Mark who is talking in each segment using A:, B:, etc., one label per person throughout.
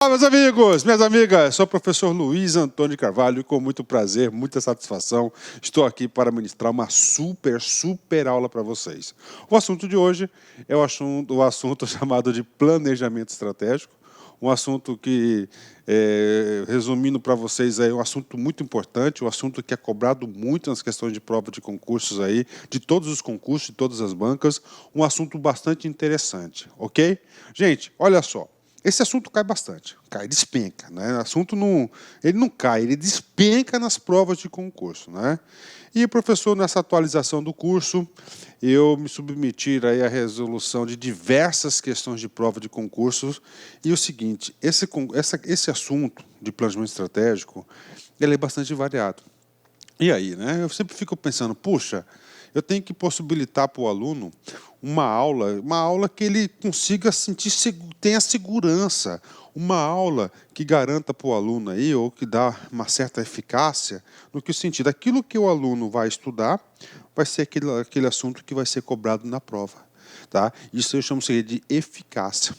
A: Olá, meus amigos, minhas amigas, sou o professor Luiz Antônio de Carvalho e com muito prazer, muita satisfação, estou aqui para ministrar uma super aula para vocês. O assunto de hoje é o assunto chamado de planejamento estratégico, um assunto que, resumindo para vocês, é um assunto muito importante, um assunto que é cobrado muito nas questões de prova de concursos aí, de todos os concursos, de todas as bancas, um assunto bastante interessante, ok? Gente, olha só. Esse assunto cai bastante, despenca, né? O assunto ele não cai, ele despenca nas provas de concurso, né? E, professor, nessa atualização do curso, eu me submeti aí à resolução de diversas questões de prova de concursos. E o seguinte, esse assunto de planejamento estratégico, ele é bastante variado. E aí, né? Eu sempre fico pensando, puxa, eu tenho que possibilitar para o aluno uma aula que ele consiga tenha segurança, uma aula que garanta para o aluno aí, ou que dá uma certa eficácia, no que sentido, aquilo que o aluno vai estudar vai ser aquele assunto que vai ser cobrado na prova. Tá? Isso eu chamo de eficácia.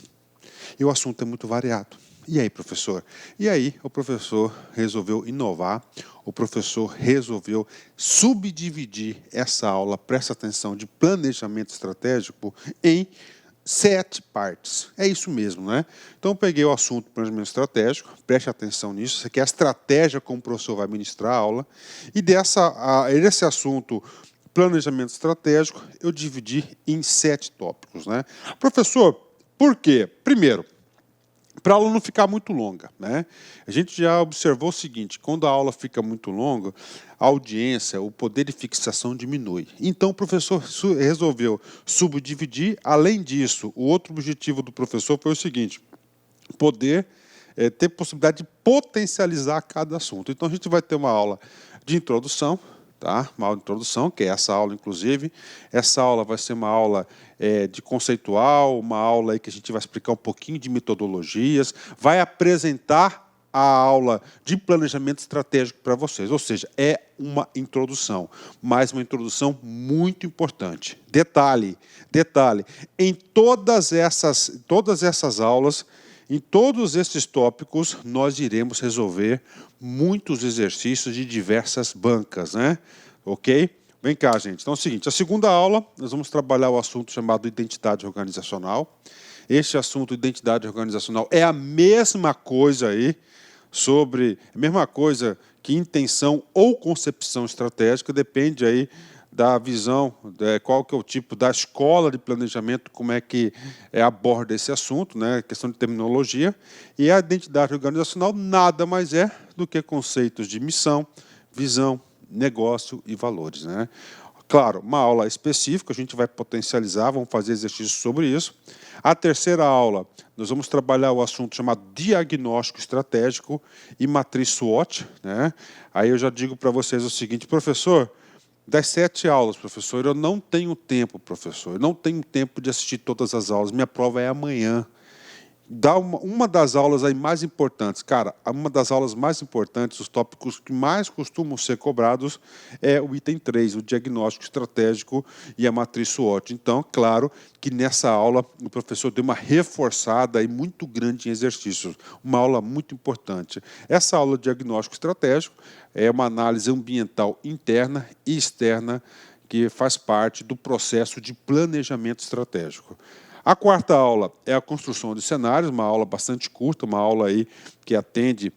A: E o assunto é muito variado. E aí, professor? E aí, o professor resolveu inovar, o professor resolveu subdividir essa aula, presta atenção, de planejamento estratégico em 7 partes. É isso mesmo, né? Então, eu peguei o assunto planejamento estratégico, preste atenção nisso, isso aqui é a estratégia como o professor vai ministrar a aula, e desse assunto planejamento estratégico, eu dividi em 7 tópicos, né? Professor, por quê? Primeiro, para a aula não ficar muito longa, né? A gente já observou o seguinte, quando a aula fica muito longa, a audiência, o poder de fixação diminui. Então, o professor resolveu subdividir. Além disso, o outro objetivo do professor foi o seguinte, poder ter possibilidade de potencializar cada assunto. Então, a gente vai ter uma aula de introdução, tá? Uma aula de introdução, que é essa aula, inclusive. Essa aula vai ser uma aula de conceitual, uma aula aí que a gente vai explicar um pouquinho de metodologias, vai apresentar a aula de planejamento estratégico para vocês, ou seja, é uma introdução, mas uma introdução muito importante. Detalhe, em todas essas aulas, em todos esses tópicos, nós iremos resolver muitos exercícios de diversas bancas, né? Ok? Vem cá, gente. Então é o seguinte, a segunda aula, nós vamos trabalhar o assunto chamado identidade organizacional. Este assunto, identidade organizacional, é a mesma coisa aí, a mesma coisa que intenção ou concepção estratégica, depende aí da visão, qual que é o tipo da escola de planejamento, como é que aborda esse assunto, né, questão de terminologia. E a identidade organizacional nada mais é do que conceitos de missão, visão, negócio e valores, né? Claro, uma aula específica, a gente vai potencializar, vamos fazer exercícios sobre isso. A terceira aula, nós vamos trabalhar o assunto chamado diagnóstico estratégico e matriz SWOT, né? Aí eu já digo para vocês o seguinte, professor, das 7 aulas, professor, eu não tenho tempo, professor, eu não tenho tempo de assistir todas as aulas, minha prova é amanhã. Dá uma das aulas aí mais importantes, cara, uma das aulas mais importantes, os tópicos que mais costumam ser cobrados é o item 3, o diagnóstico estratégico e a matriz SWOT. Então, claro que nessa aula o professor deu uma reforçada aí muito grande em exercícios, uma aula muito importante. Essa aula de diagnóstico estratégico é uma análise ambiental interna e externa que faz parte do processo de planejamento estratégico. A quarta aula é a construção de cenários, uma aula bastante curta, uma aula aí que atende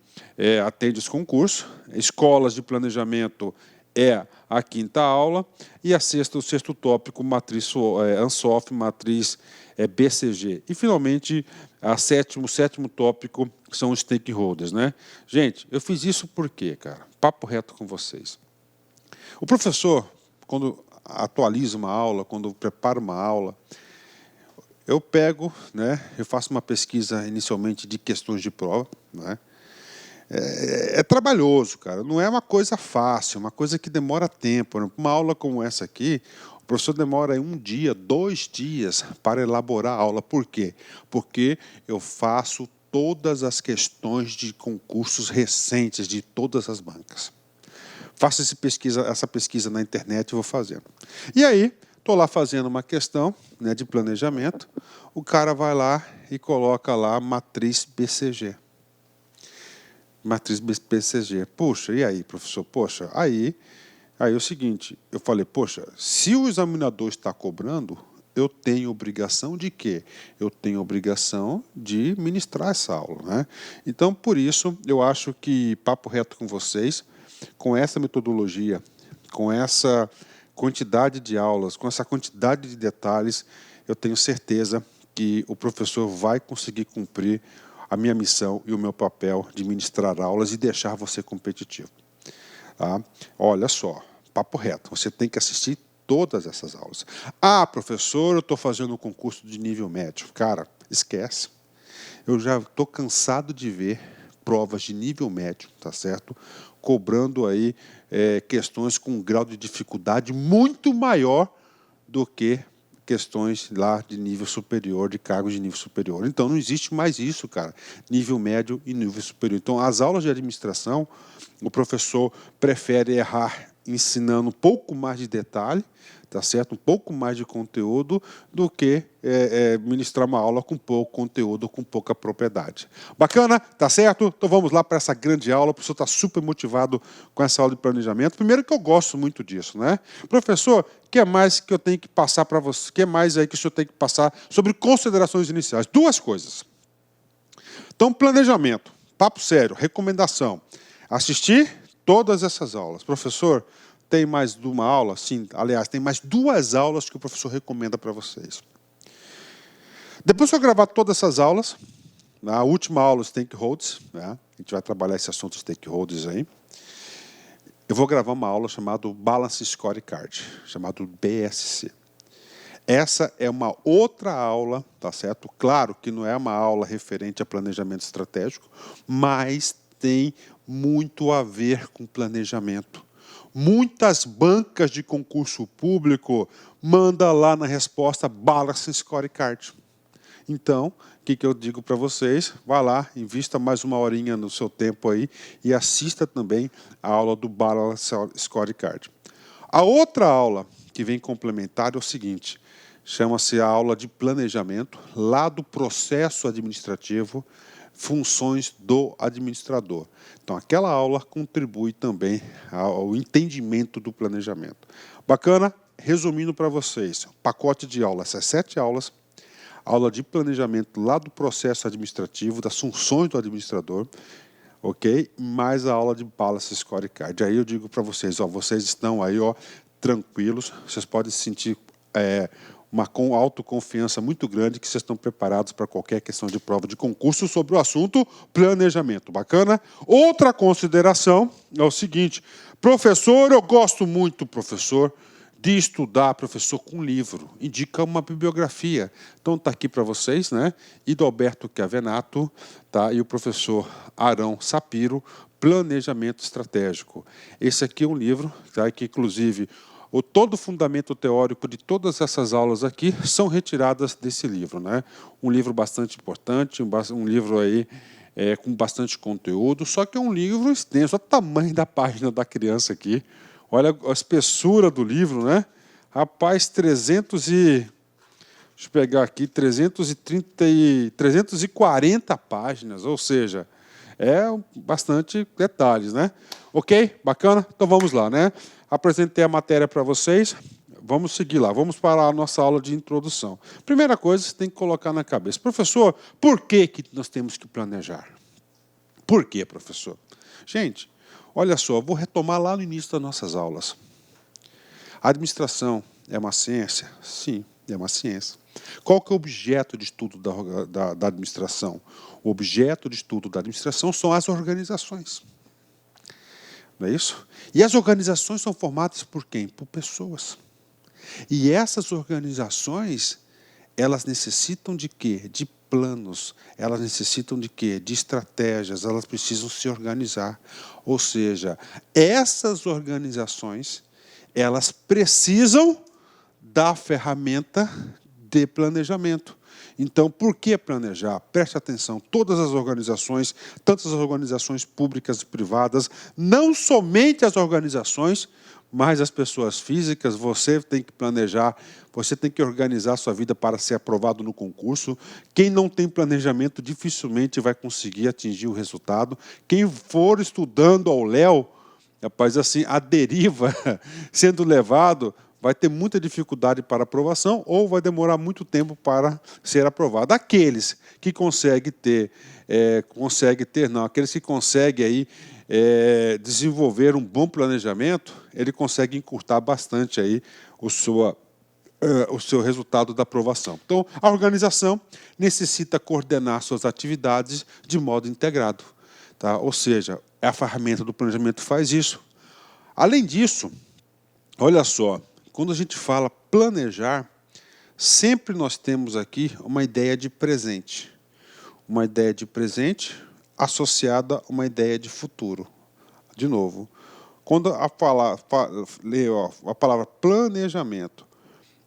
A: os concursos. Escolas de planejamento é a quinta aula. E o sexto tópico, matriz ANSOF, matriz BCG. E, finalmente, o sétimo tópico são os stakeholders, né? Gente, eu fiz isso por quê, cara? Papo reto com vocês. O professor, quando atualiza uma aula, quando prepara uma aula, eu pego, né, eu faço uma pesquisa inicialmente de questões de prova, né? É trabalhoso, cara, não é uma coisa fácil, uma coisa que demora tempo. Uma aula como essa aqui, o professor demora 1 dia, 2 dias para elaborar a aula. Por quê? Porque eu faço todas as questões de concursos recentes de todas as bancas. Faço essa pesquisa na internet e vou fazendo. E aí, estou lá fazendo uma questão, né, de planejamento, o cara vai lá e coloca lá a matriz BCG. Matriz BCG. Poxa, e aí, professor? Poxa, aí é o seguinte, eu falei, poxa, se o examinador está cobrando, eu tenho obrigação de quê? Eu tenho obrigação de ministrar essa aula, né? Então, por isso, eu acho que, papo reto com vocês, com essa metodologia, com essa quantidade de aulas, com essa quantidade de detalhes, eu tenho certeza que o professor vai conseguir cumprir a minha missão e o meu papel de ministrar aulas e deixar você competitivo. Tá? Olha só, papo reto, você tem que assistir todas essas aulas. Ah, professor, eu estou fazendo um concurso de nível médio. Cara, esquece. Eu já estou cansado de ver provas de nível médio, tá certo? Cobrando aí questões com um grau de dificuldade muito maior do que questões lá de nível superior, de cargos de nível superior. Então, não existe mais isso, cara, nível médio e nível superior. Então, as aulas de administração, o professor prefere errar ensinando um pouco mais de detalhe, tá certo? Um pouco mais de conteúdo do que ministrar uma aula com pouco conteúdo, com pouca propriedade. Bacana? Tá certo? Então vamos lá para essa grande aula. O professor está super motivado com essa aula de planejamento. Primeiro que eu gosto muito disso, né? Professor, o que é mais que eu tenho que passar para você? O que é mais aí que o senhor tem que passar sobre considerações iniciais? Duas coisas. Então, planejamento, papo sério, recomendação. Assistir todas essas aulas. Professor, tem mais de uma aula? Sim, aliás, tem mais 2 aulas que o professor recomenda para vocês. Depois que eu gravar todas essas aulas, a última aula, stakeholders, né? A gente vai trabalhar esse assunto stakeholders aí. Eu vou gravar uma aula chamada Balance Scorecard, chamado BSC. Essa é uma outra aula, tá certo? Claro que não é uma aula referente a planejamento estratégico, mas tem muito a ver com planejamento. Muitas bancas de concurso público mandam lá na resposta Balance Scorecard. Então, o que eu digo para vocês? Vá lá, invista mais uma horinha no seu tempo aí e assista também a aula do Balance Scorecard. A outra aula que vem complementar é o seguinte, chama-se a aula de planejamento, lá do processo administrativo, funções do administrador. Então, aquela aula contribui também ao entendimento do planejamento. Bacana? Resumindo para vocês, pacote de aulas, essas 7 aulas, aula de planejamento lá do processo administrativo, das funções do administrador, ok? Mais a aula de Balance Scorecard. Aí eu digo para vocês, ó, vocês estão aí, ó, tranquilos, vocês podem se sentir uma autoconfiança muito grande que vocês estão preparados para qualquer questão de prova de concurso sobre o assunto planejamento. Bacana? Outra consideração é o seguinte, professor, eu gosto muito, professor, de estudar, professor, com livro. Indica uma bibliografia. Então, está aqui para vocês, né? Idalberto Chiavenato, tá? E o professor Arão Sapiro, Planejamento Estratégico. Esse aqui é um livro, tá? Que, inclusive, todo o fundamento teórico de todas essas aulas aqui são retiradas desse livro, né? Um livro bastante importante, um livro aí com bastante conteúdo, só que é um livro extenso. Olha o tamanho da página da criança aqui. Olha a espessura do livro, né? Rapaz, 340 páginas, ou seja, bastante detalhes, né? Ok? Bacana? Então vamos lá, né? Apresentei a matéria para vocês, vamos seguir lá, vamos para a nossa aula de introdução. Primeira coisa, você tem que colocar na cabeça. Professor, por que nós temos que planejar? Por quê, professor? Gente, olha só, eu vou retomar lá no início das nossas aulas. A administração é uma ciência? Sim, é uma ciência. Qual que é o objeto de estudo da administração? O objeto de estudo da administração são as organizações. Não é isso? E as organizações são formadas por quem? Por pessoas. E essas organizações, elas necessitam de quê? De planos. Elas necessitam de quê? De estratégias. Elas precisam se organizar. Ou seja, essas organizações, elas precisam da ferramenta de planejamento. Então, por que planejar? Preste atenção, todas as organizações, tanto as organizações públicas e privadas, não somente as organizações, mas as pessoas físicas, você tem que planejar, você tem que organizar a sua vida para ser aprovado no concurso. Quem não tem planejamento dificilmente vai conseguir atingir o resultado. Quem for estudando ao léu, rapaz, assim, a deriva sendo levado, vai ter muita dificuldade para aprovação ou vai demorar muito tempo para ser aprovado. Aqueles que conseguem aqueles que conseguem aí, desenvolver um bom planejamento, ele consegue encurtar bastante aí o seu resultado da aprovação. Então, a organização necessita coordenar suas atividades de modo integrado. Tá? Ou seja, a ferramenta do planejamento faz isso. Além disso, olha só, quando a gente fala planejar, sempre nós temos aqui uma ideia de presente. Uma ideia de presente associada a uma ideia de futuro. De novo, quando lê a palavra planejamento,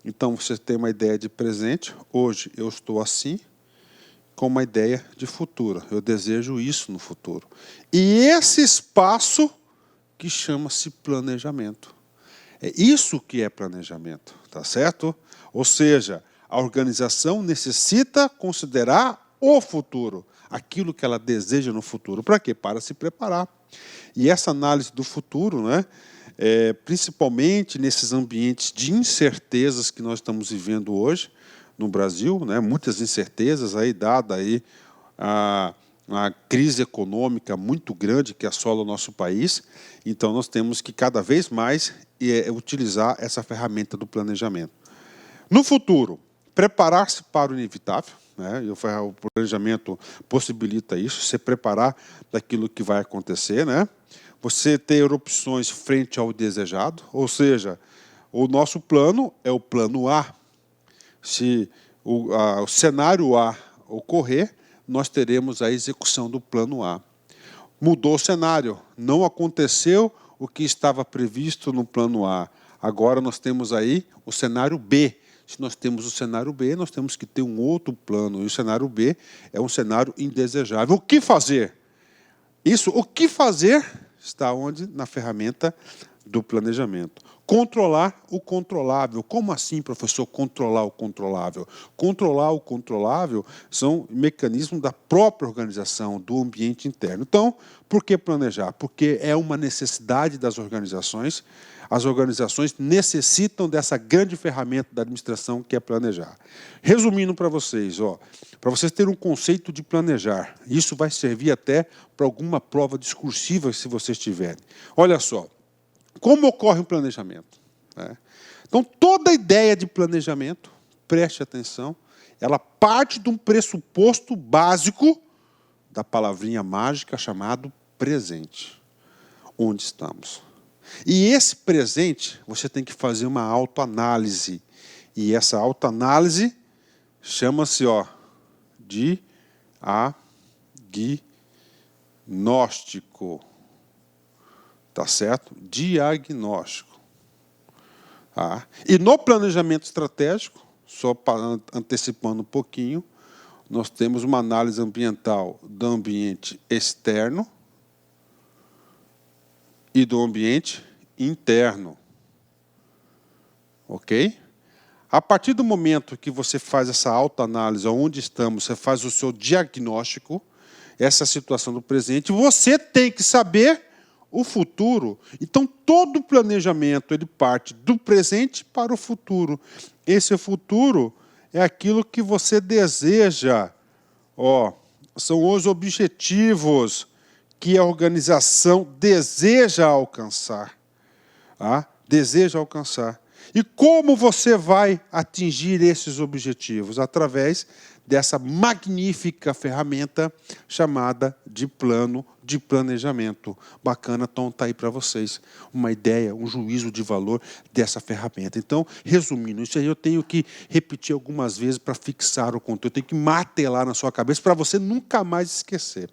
A: então você tem uma ideia de presente, hoje eu estou assim, com uma ideia de futuro. Eu desejo isso no futuro. E esse espaço que chama-se planejamento. É isso que é planejamento, tá certo? Ou seja, a organização necessita considerar o futuro, aquilo que ela deseja no futuro. Para quê? Para se preparar. E essa análise do futuro, né, principalmente nesses ambientes de incertezas que nós estamos vivendo hoje no Brasil, né, muitas incertezas, aí, dada aí uma crise econômica muito grande que assola o nosso país. Então, nós temos que cada vez mais utilizar essa ferramenta do planejamento. No futuro, preparar-se para o inevitável, né? O planejamento possibilita isso, se preparar daquilo que vai acontecer, né? Você ter opções frente ao desejado, ou seja, o nosso plano é o plano A. Se o cenário A ocorrer, nós teremos a execução do plano A. Mudou o cenário, não aconteceu o que estava previsto no plano A. Agora nós temos aí o cenário B. Se nós temos o cenário B, nós temos que ter um outro plano. E o cenário B é um cenário indesejável. O que fazer? O que fazer está onde? Na ferramenta do planejamento. Controlar o controlável. Como assim, professor, controlar o controlável? Controlar o controlável são mecanismos da própria organização, do ambiente interno. Então, por que planejar? Porque é uma necessidade das organizações. As organizações necessitam dessa grande ferramenta da administração que é planejar. Resumindo para vocês, para vocês terem um conceito de planejar, isso vai servir até para alguma prova discursiva, se vocês tiverem. Olha só. Como ocorre o planejamento? Então, toda ideia de planejamento, preste atenção, ela parte de um pressuposto básico da palavrinha mágica chamado presente. Onde estamos? E esse presente, você tem que fazer uma autoanálise. E essa autoanálise chama-se diagnóstico. Tá certo? Diagnóstico. E no planejamento estratégico, só antecipando um pouquinho, nós temos uma análise ambiental do ambiente externo e do ambiente interno. Ok? A partir do momento que você faz essa autoanálise, onde estamos, você faz o seu diagnóstico, essa situação do presente, você tem que saber o futuro. Então, todo planejamento ele parte do presente para o futuro. Esse futuro é aquilo que você deseja. São os objetivos que a organização deseja alcançar. Deseja alcançar. E como você vai atingir esses objetivos? Através dessa magnífica ferramenta chamada de plano de planejamento. Bacana, então está aí para vocês uma ideia, um juízo de valor dessa ferramenta. Então, resumindo, isso aí eu tenho que repetir algumas vezes para fixar o conteúdo, eu tenho que martelar na sua cabeça para você nunca mais esquecer.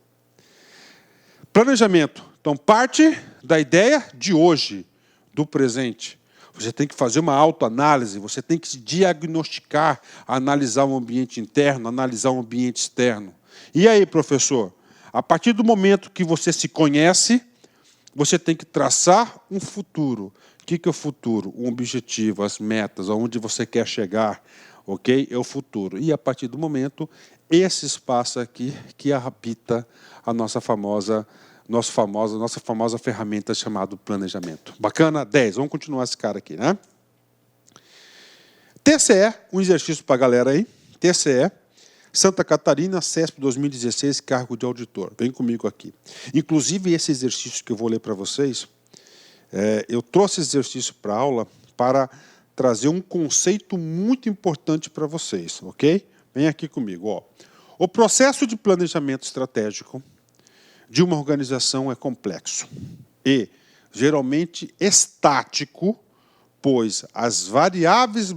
A: Planejamento, então, parte da ideia de hoje, do presente. você tem que fazer uma autoanálise, você tem que se diagnosticar, analisar o ambiente interno, analisar o ambiente externo. E aí, professor? A partir do momento que você se conhece, você tem que traçar um futuro. O que é o futuro? Um objetivo, as metas, aonde você quer chegar, ok? É o futuro. E a partir do momento, esse espaço aqui que habita a nossa famosa ferramenta chamada planejamento. Bacana? 10. Vamos continuar esse cara aqui, né? TCE, um exercício para a galera aí. TCE, Santa Catarina, CESP 2016, cargo de auditor. Vem comigo aqui. Inclusive, esse exercício que eu vou ler para vocês, eu trouxe esse exercício para a aula para trazer um conceito muito importante para vocês, ok? Vem aqui comigo. Ó. O processo de planejamento estratégico de uma organização é complexo e, geralmente, estático, pois as variáveis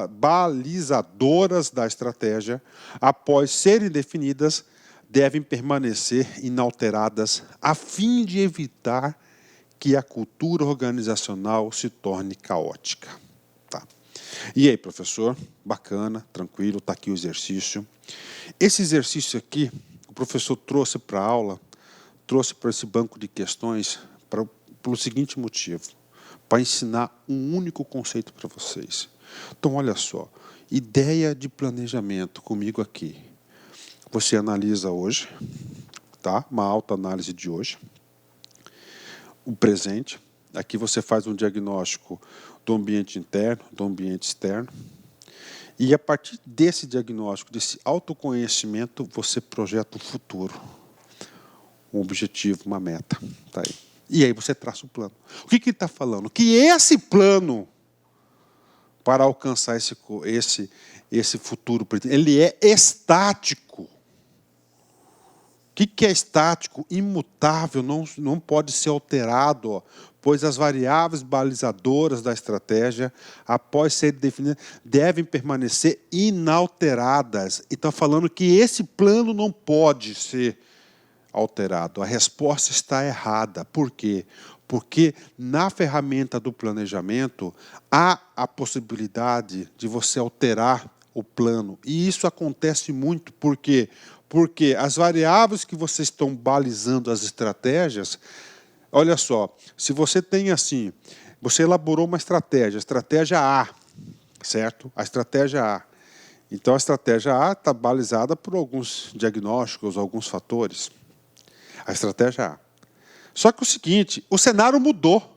A: balizadoras da estratégia, após serem definidas, devem permanecer inalteradas a fim de evitar que a cultura organizacional se torne caótica. Tá. E aí, professor? Bacana, tranquilo, está aqui o exercício. Esse exercício aqui, o professor trouxe para a aula, trouxe para esse banco de questões pelo seguinte motivo: para ensinar um único conceito para vocês. Então, olha só, ideia de planejamento comigo aqui. Você analisa hoje, tá? Uma autoanálise de hoje, o presente. Aqui você faz um diagnóstico do ambiente interno, do ambiente externo. E a partir desse diagnóstico, desse autoconhecimento, você projeta o futuro. Um objetivo, uma meta. Tá aí. E aí você traça o plano. O que ele está falando? Que esse plano, para alcançar esse futuro, ele é estático. O que é estático? Imutável, não pode ser alterado, ó, pois as variáveis balizadoras da estratégia, após serem definidas, devem permanecer inalteradas. E está falando que esse plano não pode ser alterado. A resposta está errada. Por quê? Porque na ferramenta do planejamento há a possibilidade de você alterar o plano. E isso acontece muito. Por quê? Porque as variáveis que vocês estão balizando as estratégias, olha só, se você tem assim, você elaborou uma estratégia A, certo? A estratégia A. Então, a estratégia A está balizada por alguns diagnósticos, alguns fatores. A estratégia A. Só que o seguinte, o cenário mudou.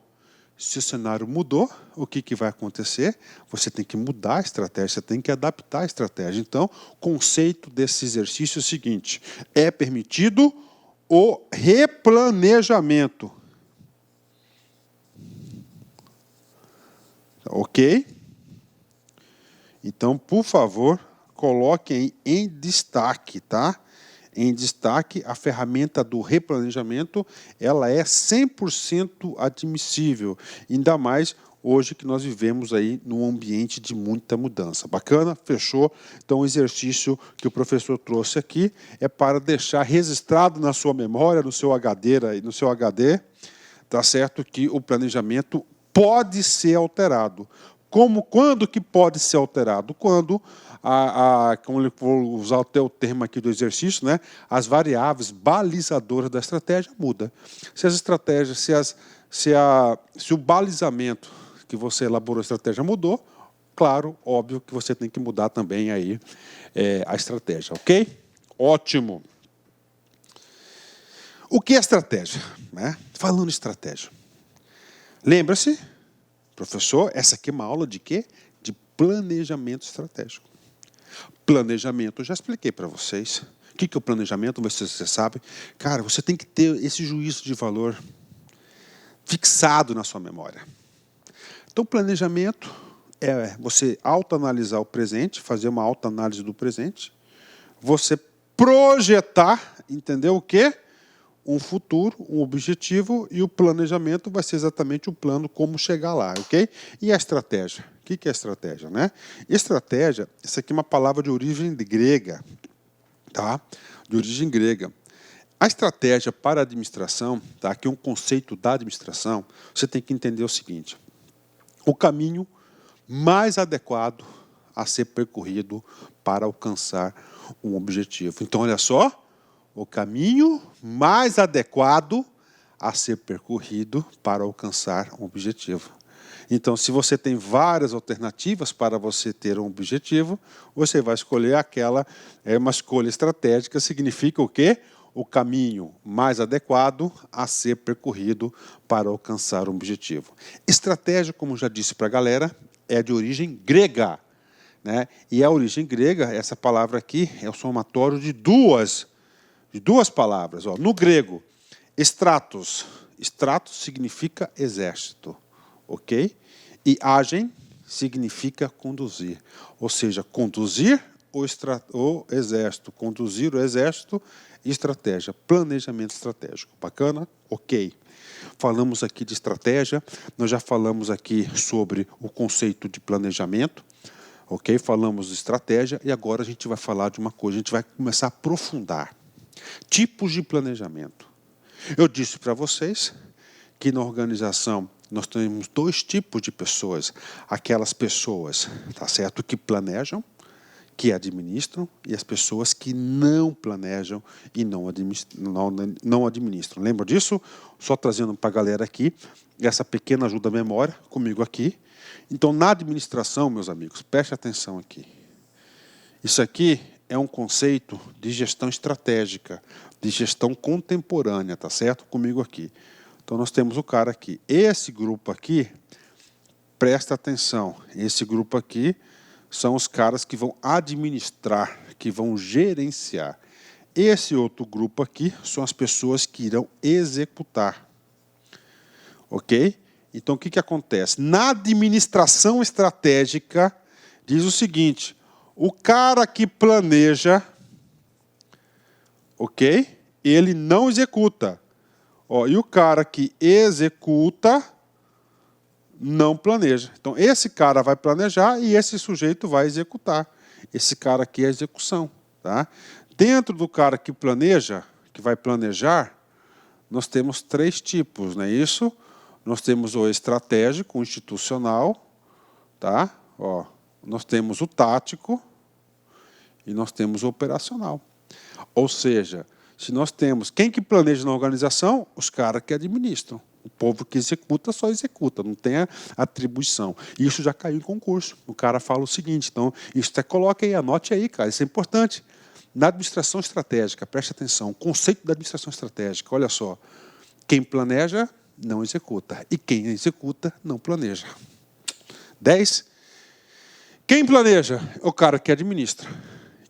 A: Se o cenário mudou, o que vai acontecer? Você tem que mudar a estratégia, você tem que adaptar a estratégia. Então, o conceito desse exercício é o seguinte: é permitido o replanejamento. Ok? Então, por favor, coloquem em destaque, tá? Em destaque, a ferramenta do replanejamento, ela é 100% admissível, ainda mais hoje que nós vivemos aí num ambiente de muita mudança. Bacana? Fechou? Então, o exercício que o professor trouxe aqui é para deixar registrado na sua memória, no seu HD, tá certo? Que o planejamento pode ser alterado. Quando que pode ser alterado? Quando, como eu vou usar até o termo aqui do exercício, né, as variáveis balizadoras da estratégia mudam. Se as estratégias, se o balizamento que você elaborou a estratégia mudou, claro, óbvio que você tem que mudar também aí a estratégia, ok? Ótimo. O que é estratégia? Né? Falando em estratégia. Lembra-se, professor, essa aqui é uma aula de quê? De planejamento estratégico. Planejamento, eu já expliquei para vocês. O que é o planejamento? Você sabe. Cara, você tem que ter esse juízo de valor fixado na sua memória. Então, planejamento é você autoanalisar o presente, fazer uma autoanálise do presente, você projetar, entendeu o quê? Um futuro, um objetivo, e o planejamento vai ser exatamente o plano, como chegar lá, ok? E a estratégia? O que é estratégia, né? Estratégia, isso aqui é uma palavra de origem grega, tá? De origem grega. A estratégia para a administração, tá? Aqui é um conceito da administração, você tem que entender o seguinte: o caminho mais adequado a ser percorrido para alcançar um objetivo. Então, olha só, o caminho mais adequado a ser percorrido para alcançar um objetivo. Então, se você tem várias alternativas para você ter um objetivo, você vai escolher aquela, uma escolha estratégica, significa o quê? O caminho mais adequado a ser percorrido para alcançar um objetivo. Estratégia, como já disse para a galera, é de origem grega, né? E a origem grega, essa palavra aqui, é o somatório de duas palavras. Ó. No grego, stratos. Stratos significa exército, ok? E agem significa conduzir. Ou seja, conduzir o exército, conduzir o exército, estratégia, planejamento estratégico. Bacana? Ok. Falamos aqui de estratégia, nós já falamos aqui sobre o conceito de planejamento, ok? Falamos de estratégia e agora a gente vai falar de uma coisa, a gente vai começar a aprofundar. Tipos de planejamento. Eu disse para vocês que na organização nós temos dois tipos de pessoas. Aquelas pessoas, tá certo, que planejam, que administram, e as pessoas que não planejam e não administram. Lembra disso? Só trazendo para a galera aqui, essa pequena ajuda à memória, comigo aqui. Então, na administração, meus amigos, preste atenção aqui. Isso aqui é um conceito de gestão estratégica, de gestão contemporânea, tá certo? Comigo aqui. Então, nós temos o cara aqui. Esse grupo aqui, presta atenção, esse grupo aqui são os caras que vão administrar, que vão gerenciar. Esse outro grupo aqui são as pessoas que irão executar. Ok? Então, o que acontece? Na administração estratégica, diz o seguinte, o cara que planeja, ok? Ele não executa. Ó, e o cara que executa não planeja. Então, esse cara vai planejar e esse sujeito vai executar. Esse cara aqui é a execução. Tá? Dentro do cara que planeja, que vai planejar, nós temos três tipos, não é isso? Nós temos o estratégico, o institucional, tá? Ó, nós temos o tático e nós temos o operacional. Ou seja, se nós temos quem que planeja na organização, os caras que administram. O povo que executa só executa, não tem a atribuição. Isso já caiu em concurso. O cara fala o seguinte, então, isso até coloca aí, anote aí, cara, isso é importante. Na administração estratégica, preste atenção, o conceito da administração estratégica, olha só, quem planeja não executa, e quem executa não planeja. 10. Quem planeja é o cara que administra.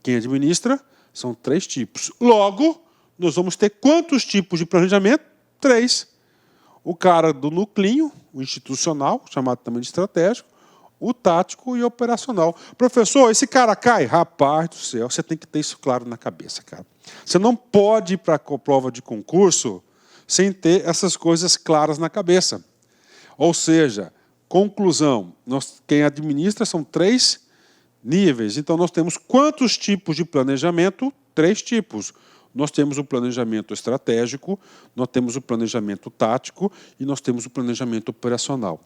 A: Quem administra são três tipos. Logo, nós vamos ter quantos tipos de planejamento? 3. O cara do nuclinho, o institucional, chamado também de estratégico, o tático e o operacional. Professor, esse cara cai? Rapaz do céu, você tem que ter isso claro na cabeça, cara. Você não pode ir para a prova de concurso sem ter essas coisas claras na cabeça. Ou seja, conclusão, quem administra são 3 níveis. Então, nós temos quantos tipos de planejamento? 3 tipos. Nós temos o planejamento estratégico, nós temos o planejamento tático e nós temos o planejamento operacional.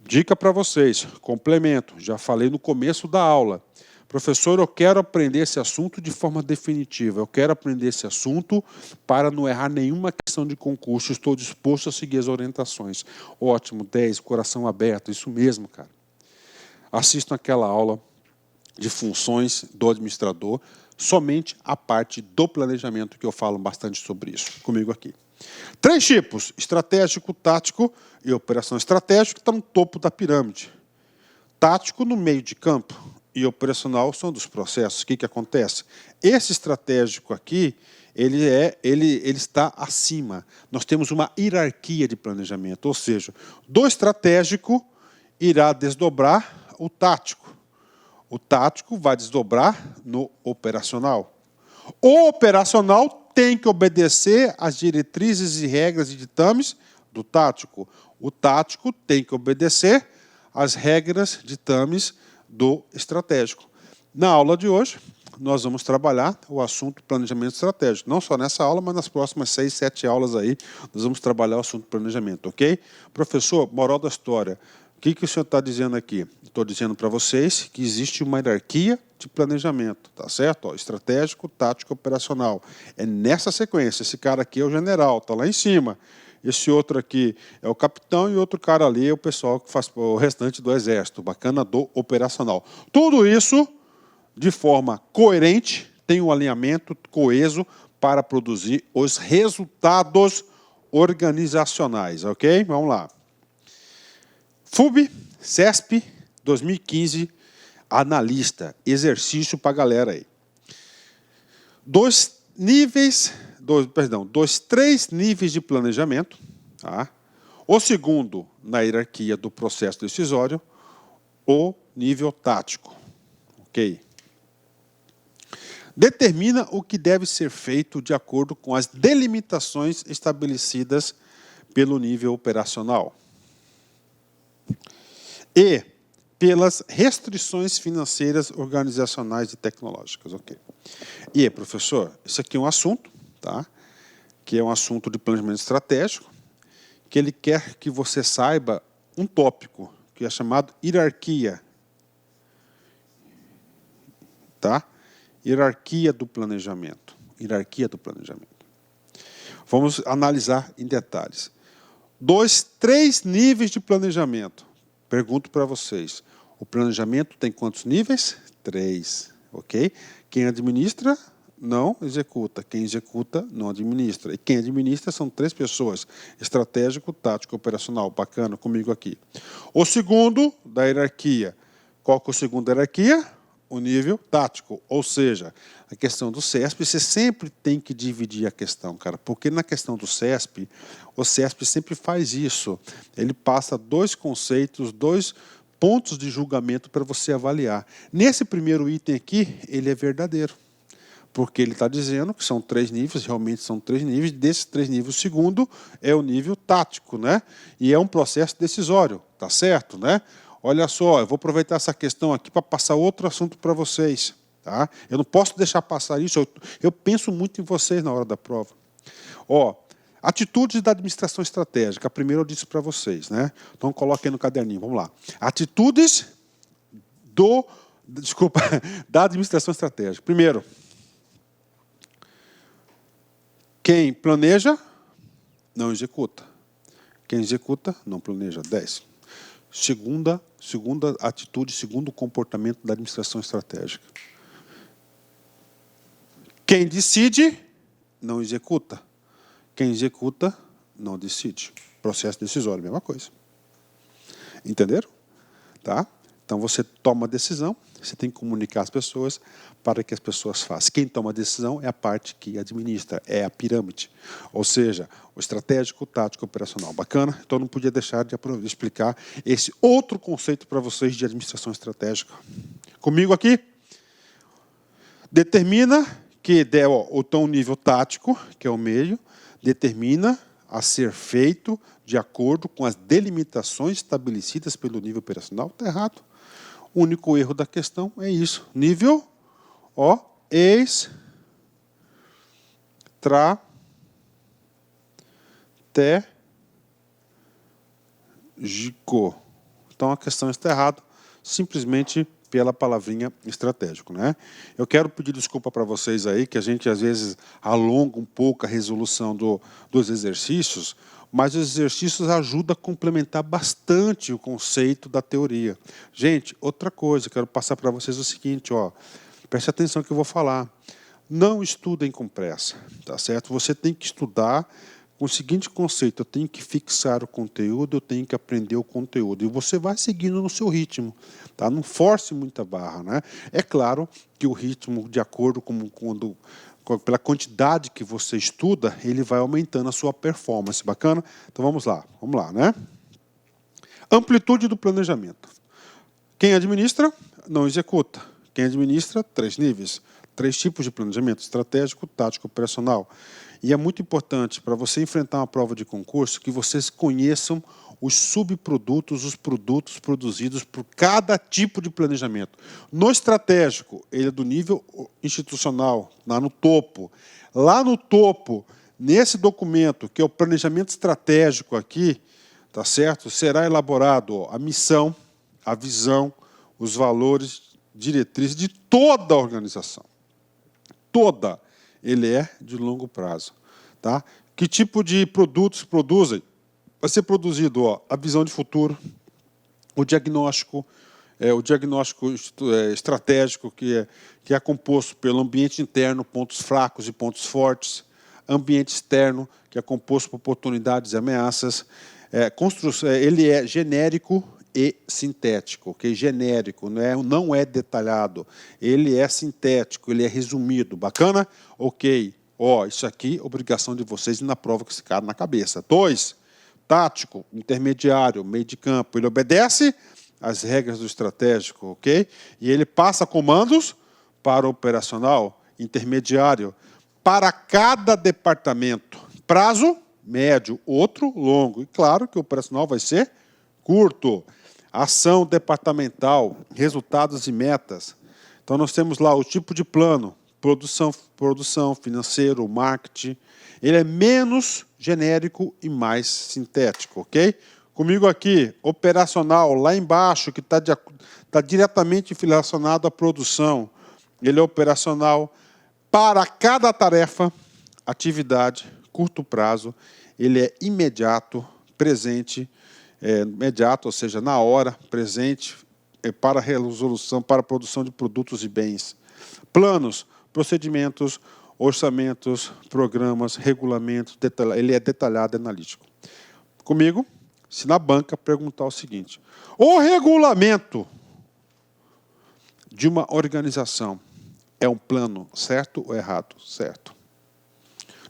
A: Dica para vocês, complemento, já falei no começo da aula. Professor, eu quero aprender esse assunto de forma definitiva, eu quero aprender esse assunto para não errar nenhuma questão de concurso, estou disposto a seguir as orientações. Ótimo, 10, coração aberto, isso mesmo, cara. Assistam aquela aula de funções do administrador, somente a parte do planejamento, que eu falo bastante sobre isso, comigo aqui. 3 tipos, estratégico, tático e operação estratégica, está no topo da pirâmide. Tático no meio de campo e operacional são dos processos. O que acontece? Esse estratégico aqui, ele está acima. Nós temos uma hierarquia de planejamento, ou seja, do estratégico irá desdobrar o tático. O tático vai desdobrar no operacional. O operacional tem que obedecer às diretrizes e regras e ditames do tático. O tático tem que obedecer às regras e ditames do estratégico. Na aula de hoje, nós vamos trabalhar o assunto planejamento estratégico. Não só nessa aula, mas nas próximas 6, 7 aulas aí, nós vamos trabalhar o assunto planejamento, ok? Professor, moral da história, O que o senhor está dizendo aqui? Estou dizendo para vocês que existe uma hierarquia de planejamento, tá certo? Ó, estratégico, tático, operacional. É nessa sequência. Esse cara aqui é o general, está lá em cima. Esse outro aqui é o capitão e outro cara ali é o pessoal que faz o restante do exército. Bacana do operacional. Tudo isso de forma coerente, tem um alinhamento coeso para produzir os resultados organizacionais, ok? Vamos lá. FUB, CESP, 2015, analista, exercício para a galera aí. Três níveis de planejamento. Tá? O segundo, na hierarquia do processo decisório, o nível tático. Ok? Determina o que deve ser feito de acordo com as delimitações estabelecidas pelo nível operacional e pelas restrições financeiras, organizacionais e tecnológicas. Okay. E aí, professor, isso aqui é um assunto, tá? Que é um assunto de planejamento estratégico, que ele quer que você saiba um tópico, que é chamado hierarquia. Tá? Hierarquia do planejamento. Hierarquia do planejamento. Vamos analisar em detalhes. 3 níveis de planejamento. Pergunto para vocês, o planejamento tem quantos níveis? 3, ok? Quem administra, não executa. Quem executa, não administra. E quem administra são 3 pessoas, estratégico, tático, operacional. Bacana, comigo aqui. O segundo, da hierarquia. Qual que é o segundo da hierarquia? O nível tático, ou seja, a questão do CESP, você sempre tem que dividir a questão, cara, porque na questão do CESP, o CESP sempre faz isso. Ele passa 2 conceitos, 2 pontos de julgamento para você avaliar. Nesse primeiro item aqui, ele é verdadeiro, porque ele está dizendo que são 3 níveis, realmente são 3 níveis, desses 3 níveis, o segundo é o nível tático, né? E é um processo decisório, tá certo, né? Olha só, eu vou aproveitar essa questão aqui para passar outro assunto para vocês. Tá? Eu não posso deixar passar isso, eu penso muito em vocês na hora da prova. Ó, atitudes da administração estratégica. Primeiro eu disse para vocês, né? Então coloquem no caderninho, vamos lá. Atitudes da administração estratégica. Primeiro, quem planeja, não executa. Quem executa, não planeja. 10. Segunda atitude, segundo comportamento da administração estratégica. Quem decide, não executa. Quem executa, não decide. Processo decisório, mesma coisa. Entenderam? Tá? Então, você toma a decisão, você tem que comunicar às pessoas para que as pessoas façam. Quem toma a decisão é a parte que administra, é a pirâmide. Ou seja, o estratégico, o tático, o operacional. Bacana? Então, não podia deixar de explicar esse outro conceito para vocês de administração estratégica. Comigo aqui? Determina que o nível tático, que é o meio, determina a ser feito de acordo com as delimitações estabelecidas pelo nível operacional. Está errado. O único erro da questão é isso. Nível estratégico. Então a questão está errada, simplesmente pela palavrinha estratégico, né? Eu quero pedir desculpa para vocês aí, que a gente às vezes alonga um pouco a resolução dos exercícios, mas os exercícios ajudam a complementar bastante o conceito da teoria. Gente, outra coisa, quero passar para vocês o seguinte, ó, preste atenção que eu vou falar. Não estudem com pressa, tá certo? Você tem que estudar com o seguinte conceito, eu tenho que fixar o conteúdo, eu tenho que aprender o conteúdo. E você vai seguindo no seu ritmo, tá? Não force muita barra, né? É claro que o ritmo, de acordo com pela quantidade que você estuda, ele vai aumentando a sua performance. Bacana? Então vamos lá, né? Amplitude do planejamento. Quem administra, não executa. Quem administra, 3 níveis. 3 tipos de planejamento, estratégico, tático, operacional. E é muito importante, para você enfrentar uma prova de concurso, que vocês conheçam os subprodutos, os produtos produzidos por cada tipo de planejamento. No estratégico, ele é do nível institucional, lá no topo. Lá no topo, nesse documento, que é o planejamento estratégico aqui, tá certo? Será elaborado a missão, a visão, os valores, diretrizes de toda a organização. Toda. Ele é de longo prazo. Tá? Que tipo de produtos produzem? Vai ser produzido a visão de futuro, o diagnóstico estratégico, que é composto pelo ambiente interno, pontos fracos e pontos fortes, ambiente externo, que é composto por oportunidades e ameaças. Ele é genérico e sintético, ok? Genérico, não é detalhado. Ele é sintético, ele é resumido. Bacana? Ok. Isso aqui, obrigação de vocês ir na prova com esse cara na cabeça. 2, tático, intermediário, meio de campo. Ele obedece às regras do estratégico, ok? E ele passa comandos para o operacional, intermediário, para cada departamento. Prazo médio, outro longo. E claro que o operacional vai ser curto. Ação departamental, resultados e metas. Então, nós temos lá o tipo de plano, produção, financeiro, marketing. Ele é menos genérico e mais sintético, ok? Comigo aqui, operacional, lá embaixo, que está diretamente relacionado à produção. Ele é operacional para cada tarefa, atividade, curto prazo. Ele é imediato, presente, imediato, ou seja, na hora, presente, para resolução, para a produção de produtos e bens. Planos, procedimentos, orçamentos, programas, regulamentos, ele é detalhado e analítico. Comigo, se na banca perguntar o seguinte: o regulamento de uma organização é um plano certo ou errado? Certo.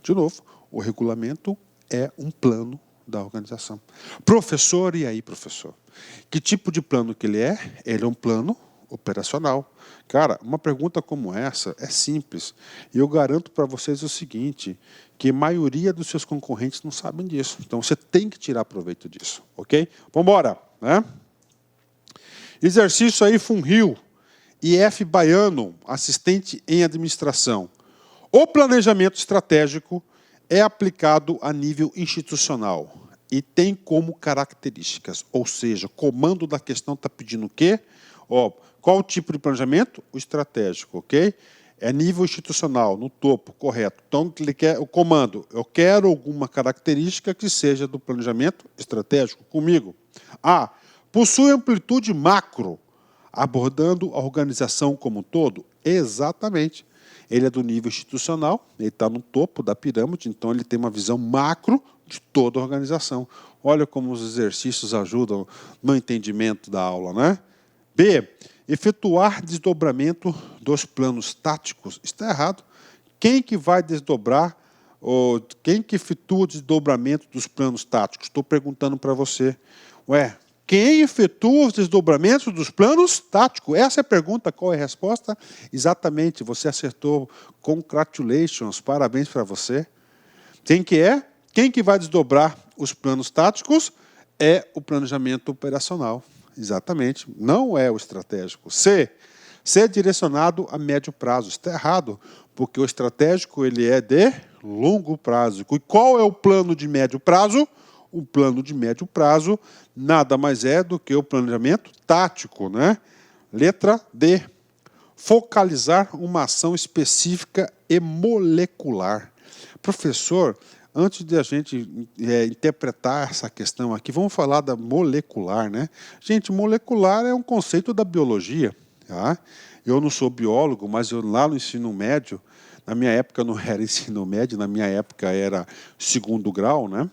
A: De novo, o regulamento é um plano da organização. Professor, e aí, professor? Que tipo de plano que ele é? Ele é um plano operacional. Cara, uma pergunta como essa é simples. E eu garanto para vocês o seguinte, que a maioria dos seus concorrentes não sabem disso. Então, você tem que tirar proveito disso, ok? Vamos embora, né? Exercício aí, Funil, IF Baiano, assistente em administração. O planejamento estratégico é aplicado a nível institucional e tem como características, ou seja, comando da questão está pedindo o quê? Qual o tipo de planejamento? O estratégico, ok? É nível institucional, no topo, correto. Então, ele quer o comando. Eu quero alguma característica que seja do planejamento estratégico comigo. A. Possui amplitude macro, abordando a organização como um todo? Exatamente. Ele é do nível institucional, ele está no topo da pirâmide, então ele tem uma visão macro de toda a organização. Olha como os exercícios ajudam no entendimento da aula, né? B. Efetuar desdobramento dos planos táticos. Está errado. Quem que vai desdobrar, quem que efetua o desdobramento dos planos táticos? Estou perguntando para você. Quem efetua os desdobramentos dos planos táticos? Essa é a pergunta. Qual é a resposta? Exatamente, você acertou. Congratulations, parabéns para você. Quem que é? Quem que vai desdobrar os planos táticos? É o planejamento operacional. Exatamente, não é o estratégico. C. Ser direcionado a médio prazo. Está errado, porque o estratégico ele é de longo prazo. E qual é o plano de médio prazo? O plano de médio prazo nada mais é do que o planejamento tático, né? Letra D. Focalizar uma ação específica e molecular. Professor, antes de a gente interpretar essa questão aqui, vamos falar da molecular, né? Gente, molecular é um conceito da biologia. Tá? Eu não sou biólogo, mas lá no ensino médio, na minha época não era ensino médio, na minha época era segundo grau, né?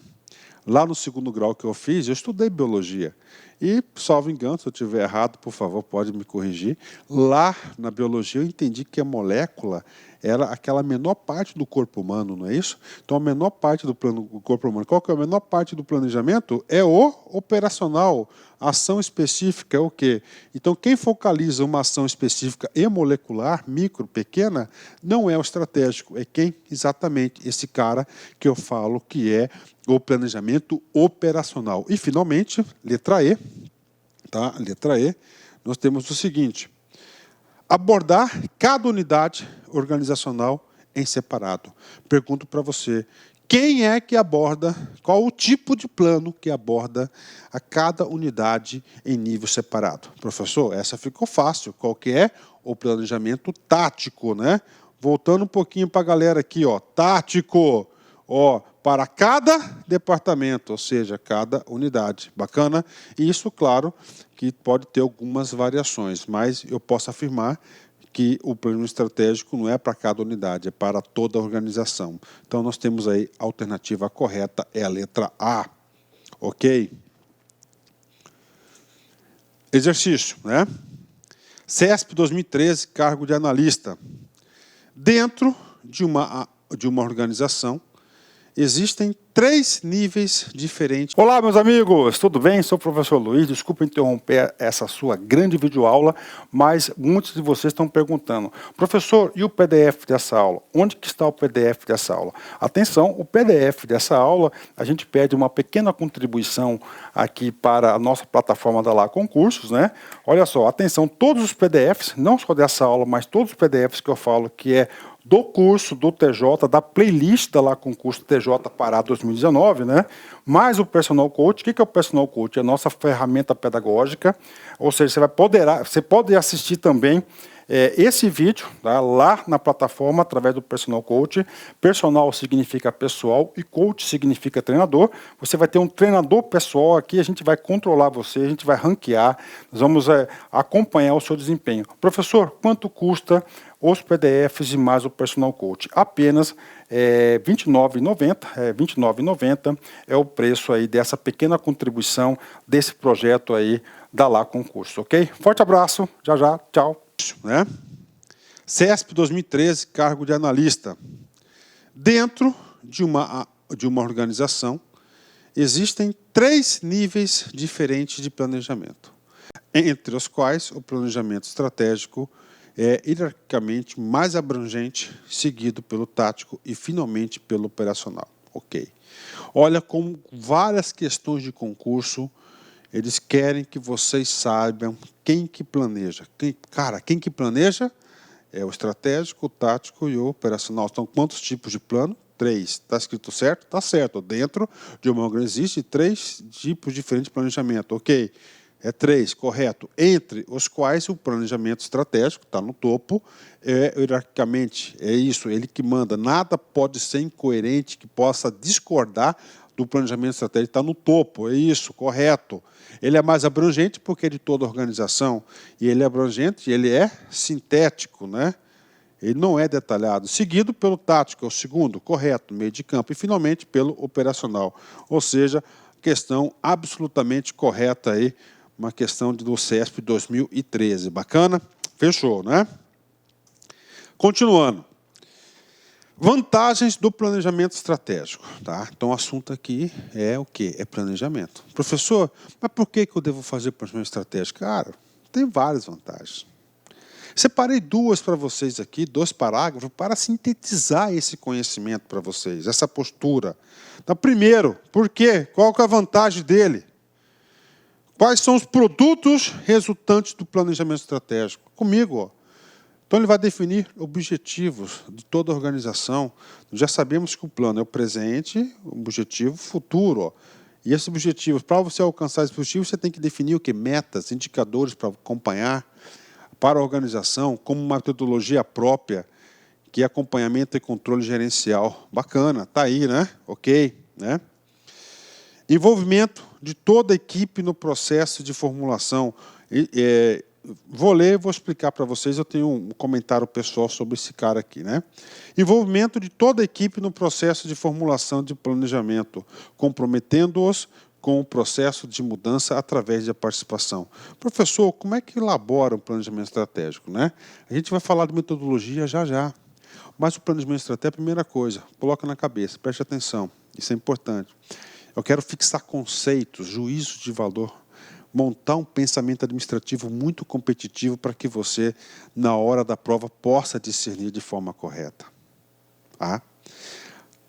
A: Lá no segundo grau que eu fiz, eu estudei biologia. E, salvo engano, se eu estiver errado, por favor, pode me corrigir. Lá na biologia eu entendi que a molécula era aquela menor parte do corpo humano, não é isso? Então, a menor parte do corpo humano. Qual que é a menor parte do planejamento? É o operacional. A ação específica é o quê? Então, quem focaliza uma ação específica e molecular, micro, pequena, não é o estratégico. É quem? Exatamente esse cara que eu falo que é o planejamento operacional. E, finalmente, letra E, tá? Letra E, nós temos o seguinte: abordar cada unidade organizacional em separado. Pergunto para você, quem é que aborda Qual o tipo de plano que aborda a cada unidade em nível separado? Professor, essa ficou fácil. Qual que é? O planejamento tático, né? Voltando um pouquinho para a galera aqui, ó, tático, ó, para cada departamento, ou seja, cada unidade. Bacana? E isso, claro, que pode ter algumas variações, mas eu posso afirmar que o plano estratégico não é para cada unidade, é para toda a organização. Então, nós temos aí a alternativa correta, é a letra A. Ok? Exercício, né? CESP 2013, cargo de analista. Dentro de uma organização, existem 3 níveis diferentes. Olá, meus amigos, tudo bem? Sou o professor Luiz, desculpa interromper essa sua grande videoaula, mas muitos de vocês estão perguntando, professor, e o PDF dessa aula? Onde que está o PDF dessa aula? Atenção, o PDF dessa aula, a gente pede uma pequena contribuição aqui para a nossa plataforma da Lá Concursos, né? Olha só, atenção, todos os PDFs, não só dessa aula, mas todos os PDFs que eu falo que é do curso do TJ, da playlist da Lá Concurso TJ Pará 2019, né? Mais o Personal Coach. O que é o Personal Coach? É a nossa ferramenta pedagógica, ou seja, você pode assistir também esse vídeo, tá, lá na plataforma através do Personal Coach. Personal significa pessoal e coach significa treinador. Você vai ter um treinador pessoal aqui, a gente vai controlar você, a gente vai ranquear, nós vamos acompanhar o seu desempenho. Professor, quanto custa os PDFs e mais o Personal Coach? Apenas R$ 29,90, R$29,90 é o preço aí dessa pequena contribuição desse projeto aí da Lá Concurso, ok? Forte abraço, já já, tchau. Né? CESP 2013, cargo de analista. Dentro de uma organização, existem 3 níveis diferentes de planejamento, entre os quais o planejamento estratégico é hierarquicamente mais abrangente, seguido pelo tático e, finalmente, pelo operacional. Ok. Olha como várias questões de concurso, eles querem que vocês saibam quem que planeja. Quem que planeja é o estratégico, o tático e o operacional. Então, quantos tipos de plano? 3. Está escrito certo? Está certo. Dentro de uma organização existe 3 tipos diferentes de planejamento. Ok. É 3, correto. Entre os quais o planejamento estratégico está no topo, hierarquicamente, é isso, ele que manda. Nada pode ser incoerente, que possa discordar do planejamento estratégico, está no topo, é isso, correto. Ele é mais abrangente porque é de toda a organização, e ele é abrangente, ele é sintético, né? Ele não é detalhado. Seguido pelo tático, é o segundo, correto, meio de campo, e finalmente pelo operacional. Ou seja, questão absolutamente correta aí, uma questão do CESP 2013. Bacana? Fechou, né? Continuando. Vantagens do planejamento estratégico. Tá? Então, o assunto aqui é o quê? É planejamento. Professor, mas por que eu devo fazer planejamento estratégico? Cara, tem várias vantagens. Separei 2 para vocês aqui, 2 parágrafos, para sintetizar esse conhecimento para vocês, essa postura. Então, primeiro, por quê? Qual que é a vantagem dele? Quais são os produtos resultantes do planejamento estratégico? Comigo, ó. Então, ele vai definir objetivos de toda a organização. Já sabemos que o plano é o presente, o objetivo futuro. Ó. E esses objetivos, para você alcançar esses objetivos, você tem que definir o quê? Metas, indicadores para acompanhar para a organização, como uma metodologia própria, que é acompanhamento e controle gerencial. Bacana, está aí, né? Ok, né? Envolvimento de toda a equipe no processo de formulação. Vou ler e vou explicar para vocês, eu tenho um comentário pessoal sobre esse cara aqui, né? Envolvimento de toda a equipe no processo de formulação de planejamento, comprometendo-os com o processo de mudança através da participação. Professor, como é que elabora um planejamento estratégico, né? A gente vai falar de metodologia já já, mas o planejamento estratégico é a primeira coisa, coloca na cabeça, preste atenção, isso é importante. Eu quero fixar conceitos, juízos de valor, montar um pensamento administrativo muito competitivo para que você, na hora da prova, possa discernir de forma correta. Tá?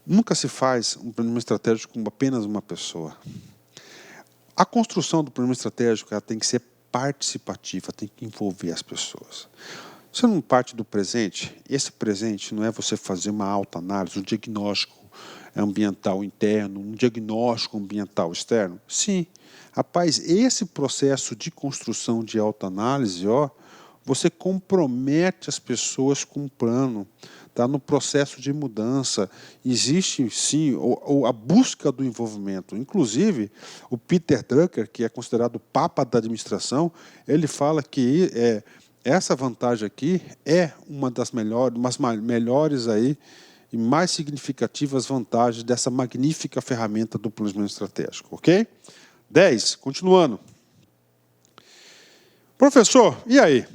A: Nunca se faz um planejamento estratégico com apenas uma pessoa. A construção do planejamento estratégico ela tem que ser participativa, tem que envolver as pessoas. Você não parte do presente, esse presente não é você fazer uma autoanálise, um diagnóstico ambiental interno, um diagnóstico ambiental externo? Sim. Rapaz, esse processo de construção de autoanálise, ó, você compromete as pessoas com um plano, tá? No processo de mudança. Existe, sim, a busca do envolvimento. Inclusive, o Peter Drucker, que é considerado o papa da administração, ele fala que essa vantagem aqui é uma das melhores aí, e mais significativas vantagens dessa magnífica ferramenta do planejamento estratégico, ok? 10, continuando. Professor, e aí?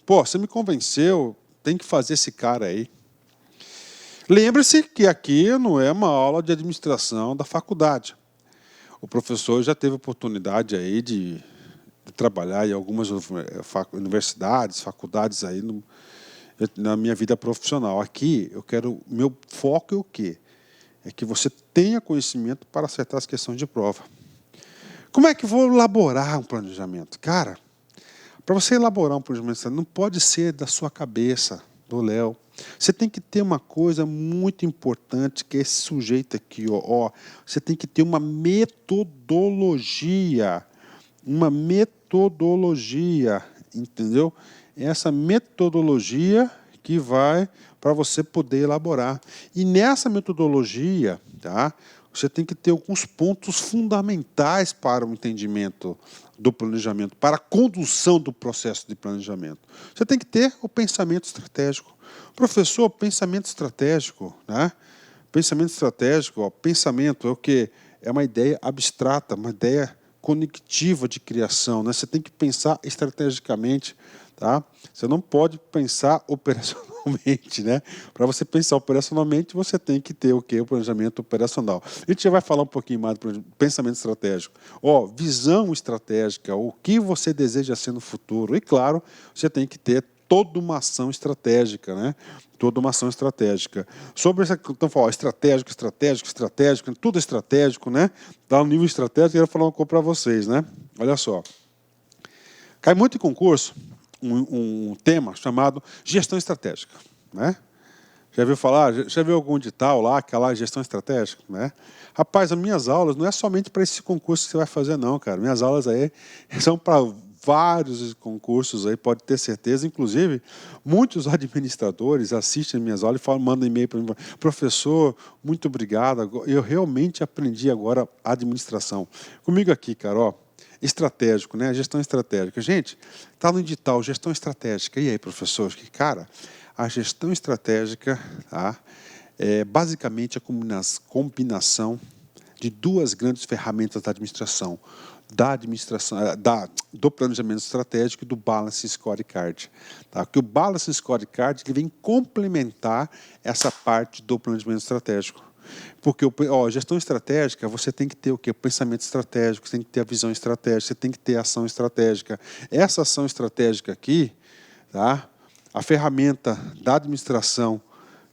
A: Pô, você me convenceu, tem que fazer esse cara aí. Lembre-se que aqui não é uma aula de administração da faculdade. O professor já teve oportunidade aí de trabalhar em algumas universidades, faculdades aí na minha vida profissional. Aqui, meu foco é o quê? É que você tenha conhecimento para acertar as questões de prova. Como é que eu vou elaborar um planejamento? Cara, para você elaborar um planejamento, não pode ser da sua cabeça, do Léo. Você tem que ter uma coisa muito importante, que é esse sujeito aqui. Ó, você tem que ter uma metodologia. Uma metodologia, entendeu? Essa metodologia que vai para você poder elaborar. E nessa metodologia, tá? Você tem que ter alguns pontos fundamentais para o entendimento do planejamento, para a condução do processo de planejamento. Você tem que ter o pensamento estratégico. Professor, pensamento estratégico, né? Pensamento estratégico, ó, pensamento é o quê? É uma ideia abstrata, uma ideia conectiva de criação, né? Você tem que pensar estrategicamente, tá? Você não pode pensar operacionalmente, né? Para você pensar operacionalmente, você tem que ter o quê? O planejamento operacional. A gente já vai falar um pouquinho mais do pensamento estratégico. Ó, visão estratégica, o que você deseja ser no futuro. E, claro, você tem que ter toda uma ação estratégica, né? Toda uma ação estratégica. Sobre essa, então, falar estratégico, tudo estratégico, né? Tá no nível estratégico, eu quero falar uma coisa para vocês, né? Olha só. Cai muito em concurso um tema chamado gestão estratégica, né? Já viu falar? Já viu algum edital lá, aquela gestão estratégica, né? Rapaz, as minhas aulas não é somente para esse concurso que você vai fazer, não, cara. Minhas aulas aí são para vários concursos aí, pode ter certeza. Inclusive, muitos administradores assistem minhas aulas e mandam e-mail para mim, professor, muito obrigado. Eu realmente aprendi agora a administração. Comigo aqui, cara, ó, estratégico, né? Gestão estratégica. Gente, está no edital, gestão estratégica. E aí, professor? Cara, a gestão estratégica, tá, é basicamente a combinação de duas grandes ferramentas da administração, do planejamento estratégico e do Balance Scorecard. Tá? Porque o Balance Scorecard ele vem complementar essa parte do planejamento estratégico. Porque gestão estratégica, você tem que ter o quê? O pensamento estratégico, você tem que ter a visão estratégica, você tem que ter a ação estratégica. Essa ação estratégica aqui, tá? A ferramenta da administração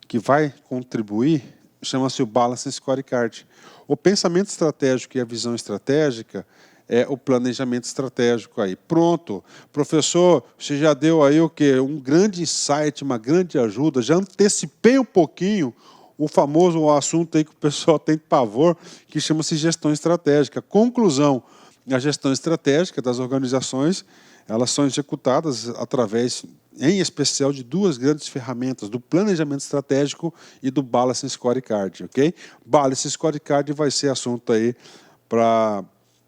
A: que vai contribuir chama-se o Balance Scorecard. O pensamento estratégico e a visão estratégica é o planejamento estratégico aí. Pronto, professor, você já deu aí o quê? Um grande insight, uma grande ajuda, já antecipei um pouquinho o famoso assunto aí que o pessoal tem pavor, que chama-se gestão estratégica. Conclusão, a gestão estratégica das organizações, elas são executadas através, em especial, de duas grandes ferramentas, do planejamento estratégico e do Balance Scorecard, ok? Balance Scorecard vai ser assunto aí para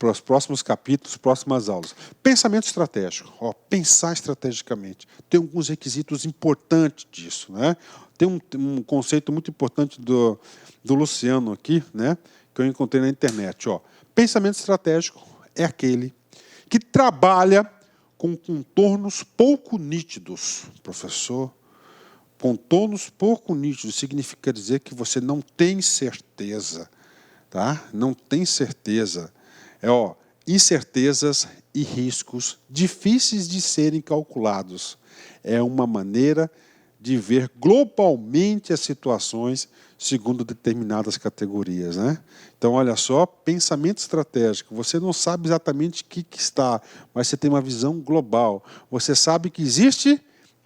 A: os próximos capítulos, próximas aulas. Pensamento estratégico, ó, pensar estrategicamente. Tem alguns requisitos importantes disso, né? Tem um conceito muito importante do Luciano aqui, né? Que eu encontrei na internet, ó. Pensamento estratégico é aquele que trabalha com contornos pouco nítidos, professor. Contornos pouco nítidos significa dizer que você não tem certeza, tá? Não tem certeza. Incertezas e riscos difíceis de serem calculados. É uma maneira de ver globalmente as situações segundo determinadas categorias, né? Então, olha só, pensamento estratégico. Você não sabe exatamente o que está, mas você tem uma visão global. Você sabe que existe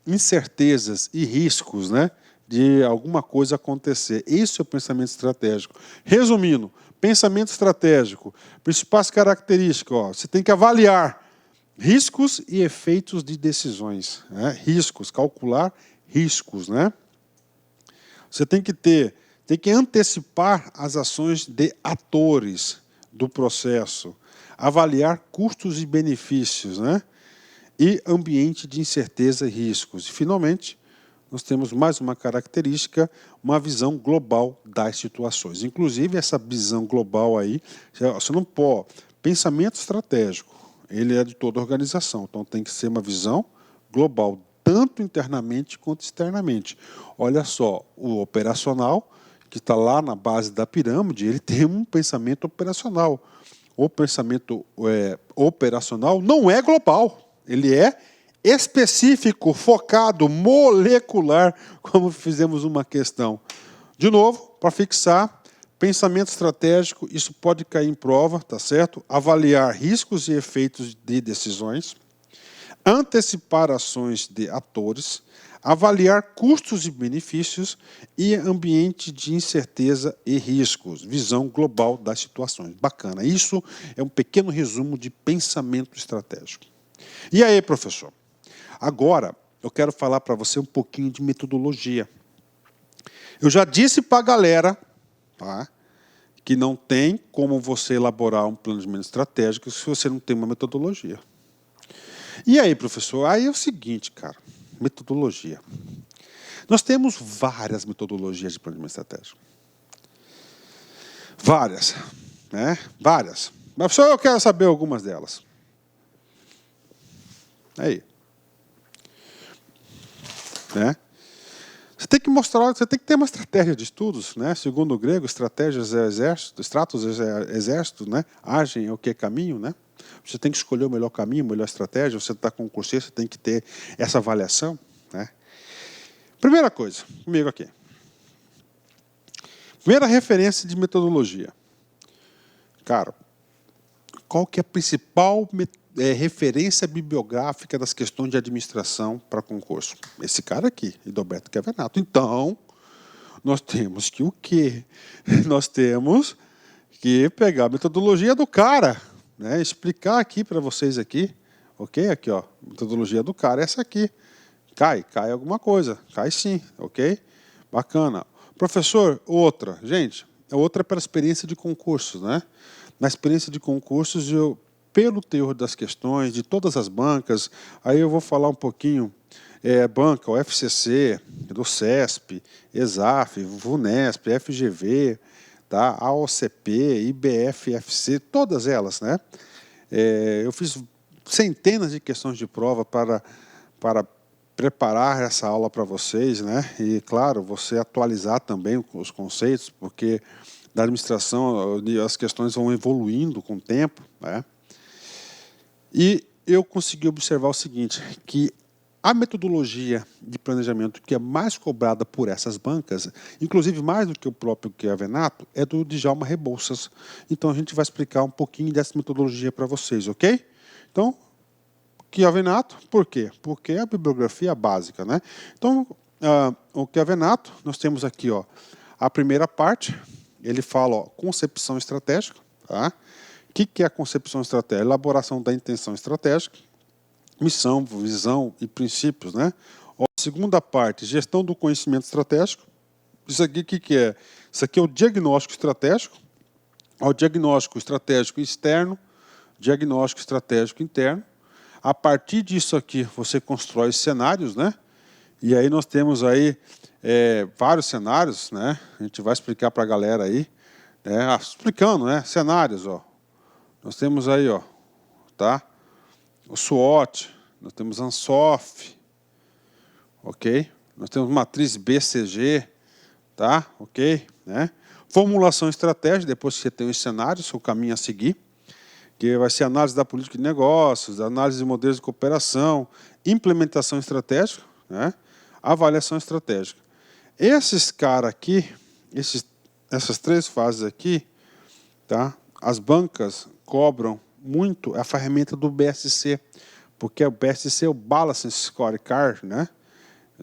A: incertezas e riscos, né? de alguma coisa acontecer. Isso é o pensamento estratégico. Resumindo, pensamento estratégico, principais características, ó, você tem que avaliar riscos e efeitos de decisões. Né? Riscos, calcular riscos. Né? Você tem que antecipar as ações de atores do processo, avaliar custos e benefícios, né? E ambiente de incerteza e riscos. E, finalmente, nós temos mais uma característica, uma visão global das situações. Inclusive, essa visão global aí, você não pode... Pensamento estratégico, ele é de toda a organização, então tem que ser uma visão global, tanto internamente quanto externamente. Olha só, o operacional, que está lá na base da pirâmide, ele tem um pensamento operacional. O pensamento operacional não é global, ele é específico, focado, molecular, como fizemos uma questão. De novo, para fixar, pensamento estratégico, isso pode cair em prova, tá certo? Avaliar riscos e efeitos de decisões, antecipar ações de atores, avaliar custos e benefícios e ambiente de incerteza e riscos, visão global das situações. Bacana. Isso é um pequeno resumo de pensamento estratégico. E aí, professor? Agora, eu quero falar para você um pouquinho de metodologia. Eu já disse para a galera, tá, que não tem como você elaborar um planejamento estratégico se você não tem uma metodologia. E aí, professor? Aí é o seguinte, cara, metodologia. Nós temos várias metodologias de planejamento estratégico. Várias, né? Várias. Mas só eu quero saber algumas delas. Aí. Né? Você tem que mostrar, você tem que ter uma estratégia de estudos, né? Segundo o grego, estratégias é exército, stratos é exército, né? Agem é o que é caminho, né? Você tem que escolher o melhor caminho, a melhor estratégia. Você está com um curseiro, você tem que ter essa avaliação, né? Primeira coisa, comigo aqui. Primeira referência de metodologia. Cara, qual que é a principal referência bibliográfica das questões de administração para concurso? Esse cara aqui, Rigoberto Chiavenato. Então, nós temos que o quê? Nós temos que pegar a metodologia do cara, né? Explicar aqui para vocês aqui, ok? Aqui, ó, metodologia do cara é essa aqui. Cai alguma coisa, cai sim, ok? Bacana. Professor, outra. Gente, outra é para a experiência de concursos, né? Na experiência de concursos, pelo teor das questões, de todas as bancas, aí eu vou falar um pouquinho, banca, o FCC, do CESP, ESAF, VUNESP, FGV, tá? AOCP, IBF-FC, todas elas, né? Eu fiz centenas de questões de prova para preparar essa aula para vocês, né? E, claro, você atualizar também os conceitos, porque na administração as questões vão evoluindo com o tempo, né? E eu consegui observar o seguinte, que a metodologia de planejamento que é mais cobrada por essas bancas, inclusive mais do que o próprio Chiavenato, é do Djalma Rebouças. Então, a gente vai explicar um pouquinho dessa metodologia para vocês, ok? Então, Chiavenato, por quê? Porque é a bibliografia básica, né? Então, o Chiavenato, nós temos aqui, ó, a primeira parte, ele fala, ó, concepção estratégica, tá? O que é a concepção estratégica? Elaboração da intenção estratégica, missão, visão e princípios, né? Ó, segunda parte, gestão do conhecimento estratégico. Isso aqui, o que é? Isso aqui é o diagnóstico estratégico. Ó, o diagnóstico estratégico externo, diagnóstico estratégico interno. A partir disso aqui, você constrói cenários, né? E aí nós temos aí vários cenários, né? A gente vai explicar para a galera aí, explicando, né? Cenários, ó. Nós temos aí, ó, tá? O SWOT, nós temos ANSOF, ok? Nós temos matriz BCG, tá? Ok, né? Formulação estratégica, depois que você tem os cenários, o caminho a seguir, que vai ser análise da política de negócios, análise de modelos de cooperação, implementação estratégica, né? Avaliação estratégica. Esses caras aqui, essas três fases aqui, tá? As bancas cobram muito a ferramenta do BSC, porque o BSC é o Balance Scorecard, né?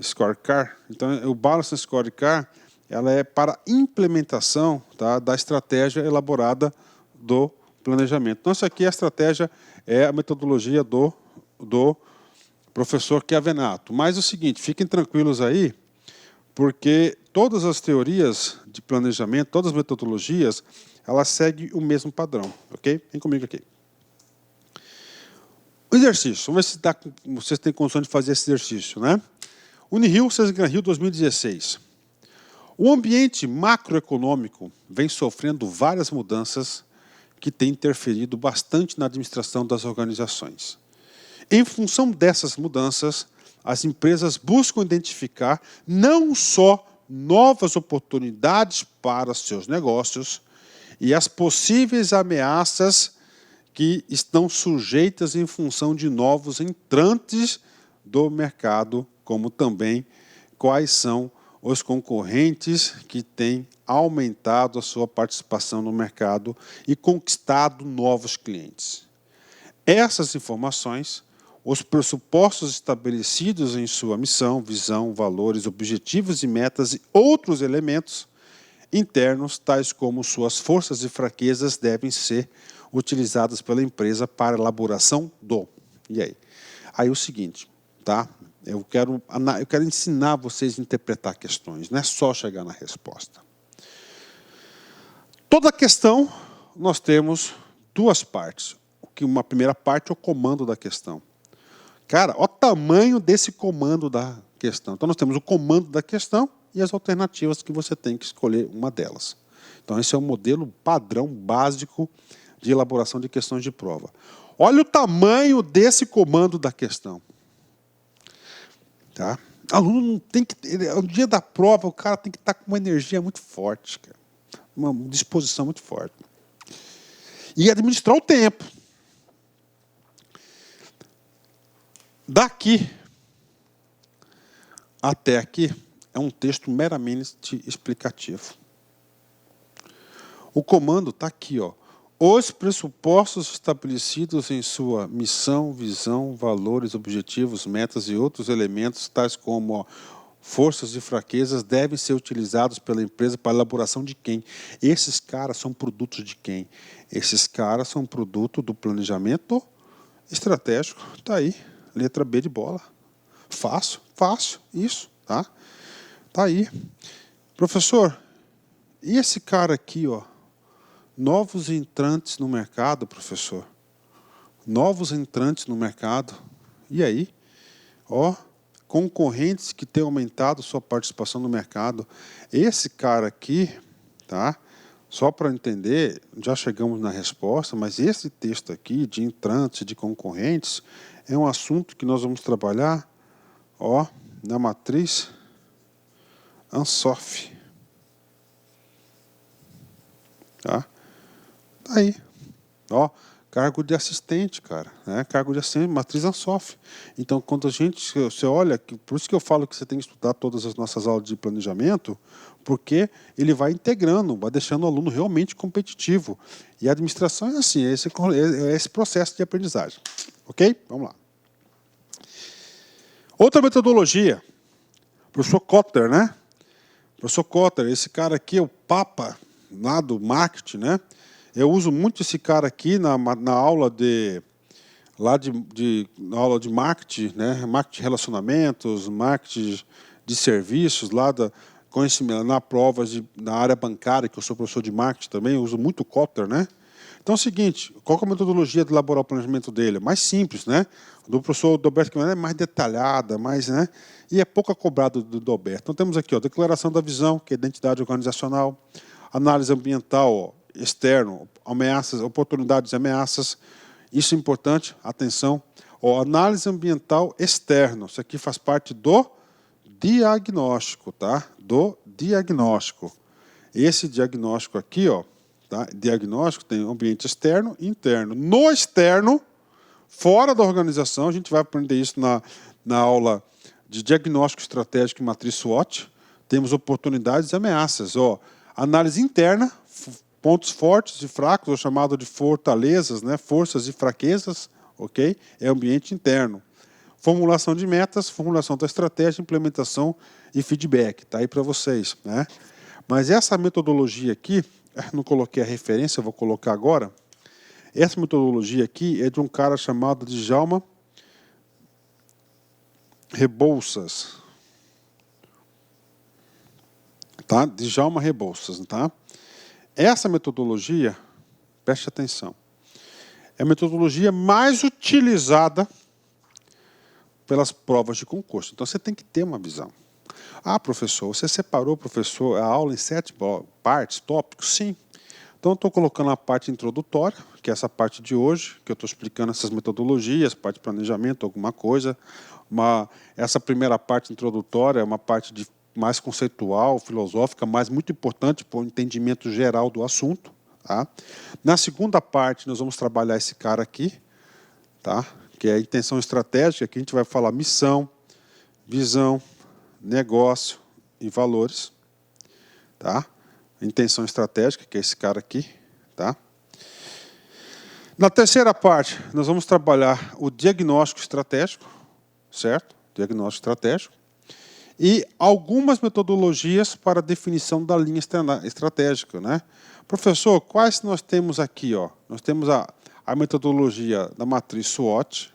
A: Scorecard. Então, o Balance Scorecard ela é para implementação, tá, da estratégia elaborada do planejamento. Então, essa aqui é a estratégia, é a metodologia do professor Chiavenato. Mas é o seguinte, fiquem tranquilos aí, porque todas as teorias de planejamento, todas as metodologias, elas seguem o mesmo padrão, ok? Vem comigo aqui. O exercício, vamos ver se vocês têm condição de fazer esse exercício, né? Unirio, Sesgran Rio 2016. O ambiente macroeconômico vem sofrendo várias mudanças que têm interferido bastante na administração das organizações. Em função dessas mudanças, as empresas buscam identificar não só novas oportunidades para seus negócios e as possíveis ameaças que estão sujeitas em função de novos entrantes do mercado, como também quais são os concorrentes que têm aumentado a sua participação no mercado e conquistado novos clientes. Essas informações, os pressupostos estabelecidos em sua missão, visão, valores, objetivos e metas e outros elementos internos, tais como suas forças e fraquezas, devem ser utilizadas pela empresa para a elaboração do. E aí? Aí o seguinte, tá? Eu quero ensinar vocês a interpretar questões, não é só chegar na resposta. Toda questão, nós temos duas partes. Uma primeira parte é o comando da questão. Cara, olha o tamanho desse comando da questão. Então, nós temos o comando da questão e as alternativas que você tem que escolher uma delas. Então, esse é o modelo padrão básico de elaboração de questões de prova. Olha o tamanho desse comando da questão. Tá? O aluno não tem que. No dia da prova, o cara tem que estar com uma energia muito forte, cara. Uma disposição muito forte. E administrar o tempo. Daqui até aqui é um texto meramente explicativo. O comando está aqui, ó. Os pressupostos estabelecidos em sua missão, visão, valores, objetivos, metas e outros elementos, tais como ó, forças e fraquezas, devem ser utilizados pela empresa para a elaboração de quem? Esses caras são produtos de quem? Esses caras são produto do planejamento estratégico. Está aí, letra B de bola. Fácil, fácil, isso, tá? Tá aí. Professor, e esse cara aqui, ó? Novos entrantes no mercado, professor. Novos entrantes no mercado. E aí? Ó, concorrentes que têm aumentado sua participação no mercado. Esse cara aqui, tá? Só para entender, já chegamos na resposta, mas esse texto aqui de entrantes, de concorrentes, é um assunto que nós vamos trabalhar, ó, na matriz Ansoff. Tá? Tá aí. Ó, cargo de assistente, cara. Né? Cargo de assistente, matriz Ansoff. Então, quando você olha, por isso que eu falo que você tem que estudar todas as nossas aulas de planejamento, porque ele vai integrando, vai deixando o aluno realmente competitivo. E a administração é assim, é esse processo de aprendizagem. Ok? Vamos lá. Outra metodologia, professor Kotler, né? Professor Kotler, esse cara aqui é o papa lá do marketing, né? Eu uso muito esse cara aqui na aula na aula de marketing, né? Marketing de relacionamentos, marketing de serviços, lá na prova na área bancária, que eu sou professor de marketing também, eu uso muito o Kotler, né? Então é o seguinte, qual é a metodologia de elaborar o planejamento dele? É mais simples, né? Do professor Dalberto é mais detalhada, mais, né? E é pouco cobrado do Dalberto. Então temos aqui, ó, declaração da visão, que é identidade organizacional, análise ambiental, ó, externo, ameaças, oportunidades e ameaças. Isso é importante, atenção. Ó, análise ambiental externo, isso aqui faz parte do diagnóstico, tá? Do diagnóstico. Esse diagnóstico aqui, ó, tá? Diagnóstico tem ambiente externo e interno. No externo, fora da organização, a gente vai aprender isso na aula de diagnóstico estratégico e matriz SWOT. Temos oportunidades e ameaças. Ó, análise interna, pontos fortes e fracos, ou chamado de fortalezas, né? Forças e fraquezas, ok? É ambiente interno. formulação de metas, formulação da estratégia, implementação e feedback. Está aí para vocês, né? Mas essa metodologia aqui, não coloquei a referência, eu vou colocar agora. Essa metodologia aqui é de um cara chamado Djalma Rebouças. Tá? Djalma Rebouças, tá? Essa metodologia, preste atenção, é a metodologia mais utilizada pelas provas de concurso. Então, você tem que ter uma visão. Ah, professor, você separou, professor, a aula em 7 partes, tópicos? Sim. Então, estou colocando a parte introdutória, que é essa parte de hoje, que eu estou explicando essas metodologias, parte de planejamento, alguma coisa. Essa primeira parte introdutória é uma parte mais conceitual, filosófica, mas muito importante para o entendimento geral do assunto. Tá? Na segunda parte, nós vamos trabalhar esse cara aqui, tá? Que é a intenção estratégica, que a gente vai falar missão, visão, negócio e valores. Tá? Intenção estratégica, que é esse cara aqui. Tá? Na terceira parte, nós vamos trabalhar o diagnóstico estratégico, certo? Diagnóstico estratégico. E algumas metodologias para a definição da linha estratégica, né? Professor, quais nós temos aqui? Ó? Nós temos a metodologia da matriz SWOT,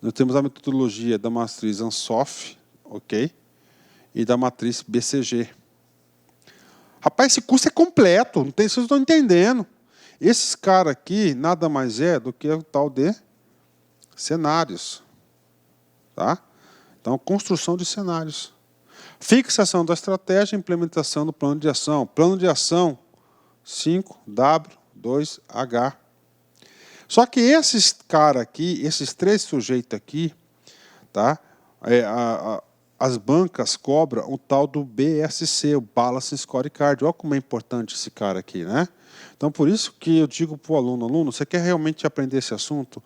A: nós temos a metodologia da matriz Ansoff, ok? E da matriz BCG. Rapaz, esse curso é completo, vocês não estão entendendo. Esses caras aqui nada mais é do que o tal de cenários. Tá? Então, construção de cenários. Fixação da estratégia e implementação do plano de ação. Plano de ação 5W2H. Só que esses caras aqui, esses 3 sujeitos aqui, tá? As bancas cobram o tal do BSC, o Balance Scorecard. Olha como é importante esse cara aqui, né? Então, por isso que eu digo para o aluno, você quer realmente aprender esse assunto?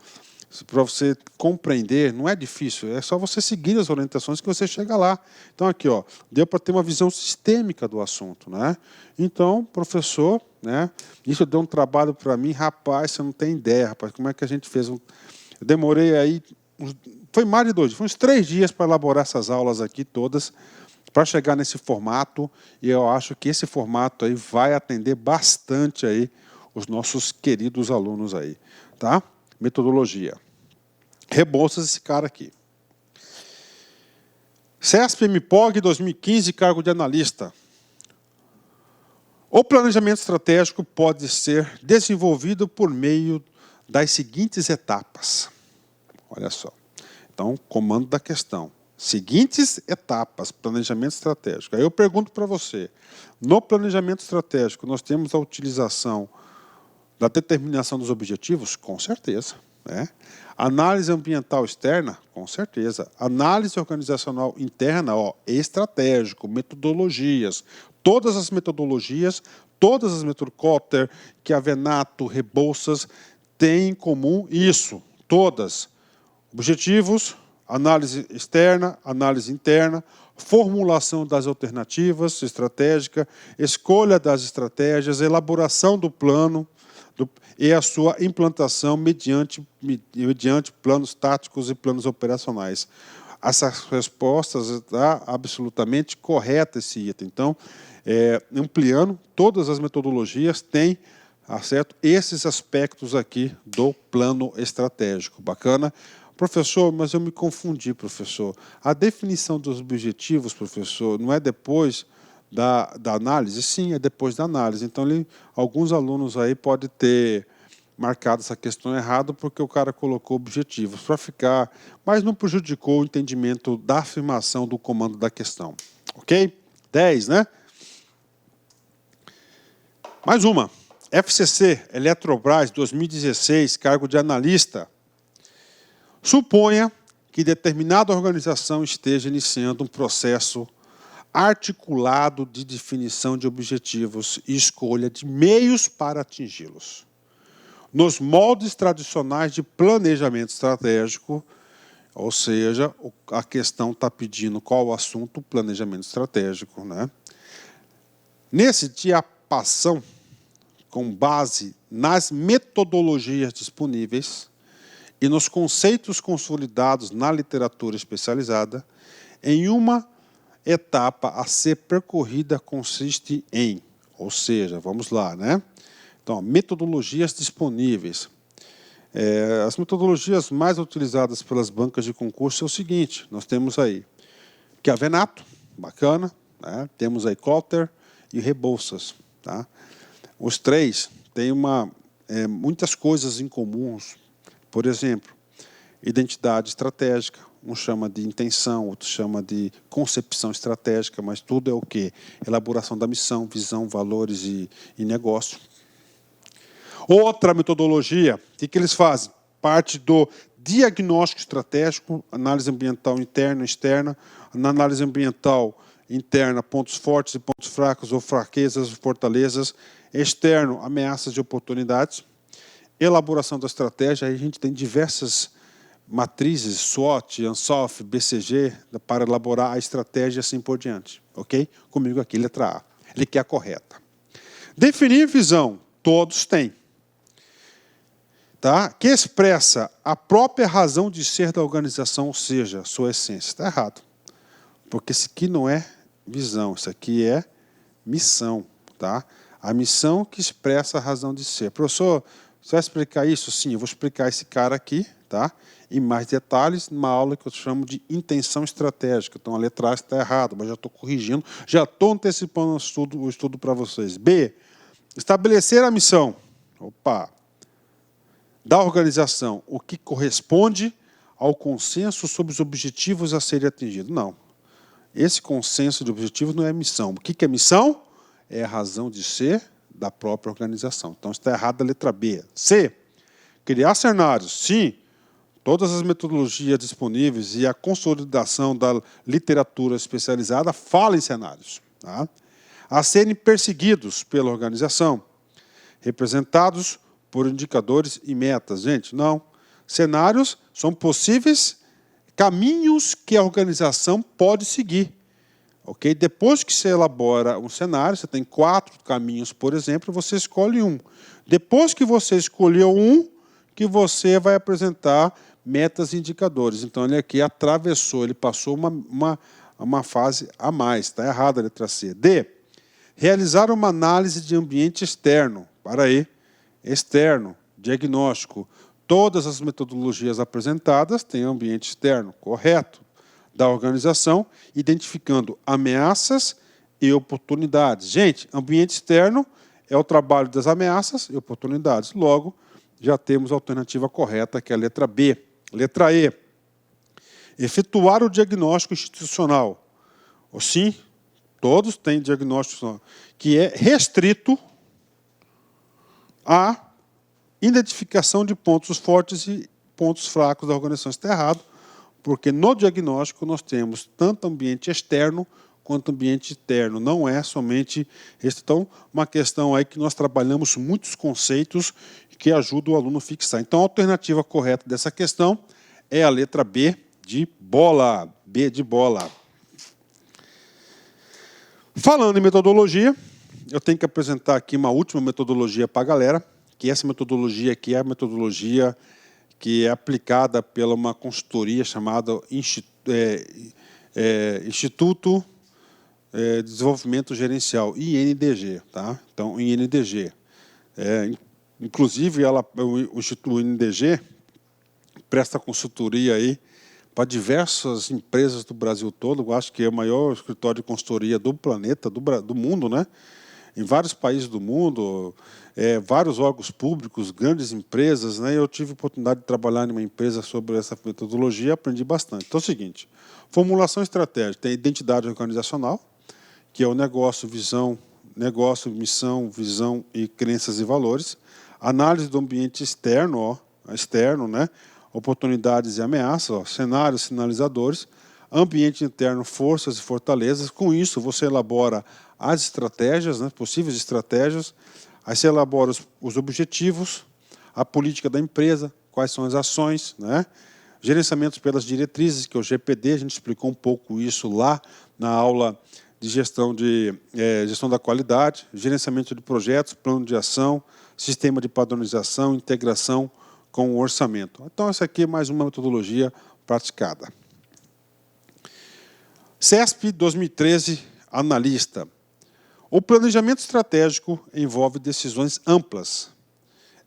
A: Para você compreender, não é difícil, é só você seguir as orientações que você chega lá. Então, aqui, ó, deu para ter uma visão sistêmica do assunto, né? Então, professor, né? Isso deu um trabalho para mim, rapaz, você não tem ideia, rapaz, como é que a gente fez? Eu demorei aí, foi mais de 2 dias, foi uns 3 dias para elaborar essas aulas aqui todas, para chegar nesse formato, e eu acho que esse formato aí vai atender bastante aí os nossos queridos alunos aí, tá? Metodologia. Rebouças esse cara aqui. CESP-MPOG 2015, cargo de analista. O planejamento estratégico pode ser desenvolvido por meio das seguintes etapas. Olha só. Então, comando da questão. Seguintes etapas, planejamento estratégico. Aí eu pergunto para você, no planejamento estratégico, nós temos a utilização da determinação dos objetivos? Com certeza. Né? Análise ambiental externa? Com certeza. Análise organizacional interna? Estratégico, metodologias. Todas as metodologias Kotter, Chiavenato, Rebouças, têm em comum isso. Todas. Objetivos, análise externa, análise interna, formulação das alternativas estratégicas, escolha das estratégias, elaboração do plano, e a sua implantação mediante planos táticos e planos operacionais. Essas respostas está absolutamente correta esse item. Então, ampliando, todas as metodologias têm certo, esses aspectos aqui do plano estratégico. Bacana? Professor, mas eu me confundi, professor. A definição dos objetivos, professor, não é depois da análise? Sim, é depois da análise. Então, alguns alunos aí podem ter marcado essa questão errado porque o cara colocou objetivos para ficar, mas não prejudicou o entendimento da afirmação do comando da questão. Ok? 10, né? Mais uma. FCC, Eletrobras, 2016, cargo de analista. Suponha que determinada organização esteja iniciando um processo articulado de definição de objetivos e escolha de meios para atingi-los. Nos moldes tradicionais de planejamento estratégico, ou seja, a questão está pedindo qual o assunto, planejamento estratégico, né? Nesse diapasão, com base nas metodologias disponíveis e nos conceitos consolidados na literatura especializada, em uma etapa a ser percorrida consiste em, ou seja, vamos lá, né? Então, metodologias disponíveis. As metodologias mais utilizadas pelas bancas de concurso é o seguinte, nós temos aí Chiavenato, bacana, né? Temos aí Kotter e Rebouças. Tá? Os três têm muitas coisas em comuns. Por exemplo, identidade estratégica, um chama de intenção, outro chama de concepção estratégica, mas tudo é o quê? Elaboração da missão, visão, valores e negócio. Outra metodologia, o que eles fazem? Parte do diagnóstico estratégico, análise ambiental interna e externa, na análise ambiental interna, pontos fortes e pontos fracos, ou fraquezas e fortalezas, externo, ameaças e oportunidades, elaboração da estratégia, aí a gente tem diversas matrizes, SWOT, ANSOF, BCG, para elaborar a estratégia e assim por diante. Ok? Comigo aqui, letra A. Ele quer a correta. Definir visão, todos têm. Tá? Que expressa a própria razão de ser da organização, ou seja, sua essência. Está errado. Porque isso aqui não é visão, isso aqui é missão. Tá? A missão que expressa a razão de ser. Professor, você vai explicar isso? Sim, eu vou explicar esse cara aqui, tá? Em mais detalhes, numa aula que eu chamo de intenção estratégica. Então, a letra A está errada, mas já estou corrigindo, já estou antecipando o estudo para vocês. B, estabelecer a missão. Opa! Da organização, o que corresponde ao consenso sobre os objetivos a serem atingidos. Não. Esse consenso de objetivos não é missão. O que é missão? É a razão de ser da própria organização. Então, está errada a letra B. C. Criar cenários. Sim. Todas as metodologias disponíveis e a consolidação da literatura especializada falam em cenários. Tá? A serem perseguidos pela organização. Representados por indicadores e metas. Gente, não. Cenários são possíveis caminhos que a organização pode seguir. Okay? Depois que você elabora um cenário, você tem 4 caminhos, por exemplo, você escolhe um. Depois que você escolheu um, que você vai apresentar metas e indicadores. Então, ele aqui atravessou, ele passou uma fase a mais. Está errado a letra C. D. Realizar uma análise de ambiente externo. Para aí. Externo, diagnóstico. Todas as metodologias apresentadas têm ambiente externo, correto, da organização, identificando ameaças e oportunidades. Gente, ambiente externo é o trabalho das ameaças e oportunidades. Logo, já temos a alternativa correta, que é a letra B. Letra E. Efetuar o diagnóstico institucional. Ou sim, todos têm diagnóstico, que é restrito a identificação de pontos fortes e pontos fracos da organização. Está errado, porque no diagnóstico nós temos tanto ambiente externo quanto ambiente interno. Não é somente esse. Então, uma questão aí que nós trabalhamos muitos conceitos que ajudam o aluno a fixar. Então, a alternativa correta dessa questão é a letra B de bola. B de bola. Falando em metodologia, eu tenho que apresentar aqui uma última metodologia para a galera, que essa metodologia aqui é a metodologia que é aplicada pela uma consultoria chamada Instituto de Desenvolvimento Gerencial, INDG. Tá? Então, INDG. Inclusive, o Instituto INDG presta consultoria aí para diversas empresas do Brasil todo. Eu acho que é o maior escritório de consultoria do planeta, do mundo, né? Em vários países do mundo, vários órgãos públicos, grandes empresas, né? Eu tive a oportunidade de trabalhar em uma empresa sobre essa metodologia e aprendi bastante. Então é o seguinte, formulação estratégica, tem identidade organizacional, que é o negócio, missão, visão e crenças e valores. Análise do ambiente externo, né? Oportunidades e ameaças, cenários, sinalizadores. Ambiente interno, forças e fortalezas. Com isso, você elabora as estratégias, né, possíveis estratégias. Aí você elabora os objetivos, a política da empresa, quais são as ações, né? Gerenciamento pelas diretrizes, que é o GPD, a gente explicou um pouco isso lá na aula de gestão da qualidade, gerenciamento de projetos, plano de ação, sistema de padronização, integração, com o orçamento. Então, essa aqui é mais uma metodologia praticada. CESP 2013, analista. O planejamento estratégico envolve decisões amplas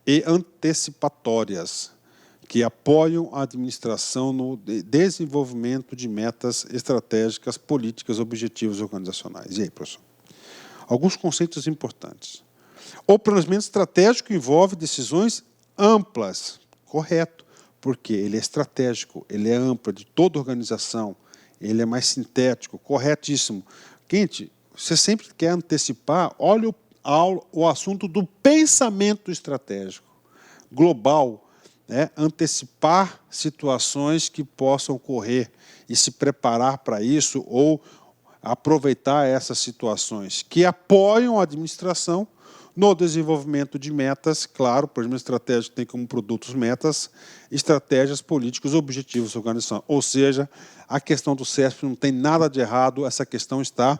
A: e antecipatórias que apoiam a administração no desenvolvimento de metas estratégicas, políticas, objetivos organizacionais. E aí, professor? Alguns conceitos importantes. O planejamento estratégico envolve decisões amplas, correto, porque ele é estratégico, ele é amplo, de toda organização, ele é mais sintético, corretíssimo. Gente, você sempre quer antecipar, olha o assunto do pensamento estratégico, global, né? Antecipar situações que possam ocorrer e se preparar para isso ou aproveitar essas situações que apoiam a administração no desenvolvimento de metas, claro, o planejamento estratégico tem como produtos metas, estratégias políticos, objetivos da organização. Ou seja, a questão do CESP não tem nada de errado, essa questão está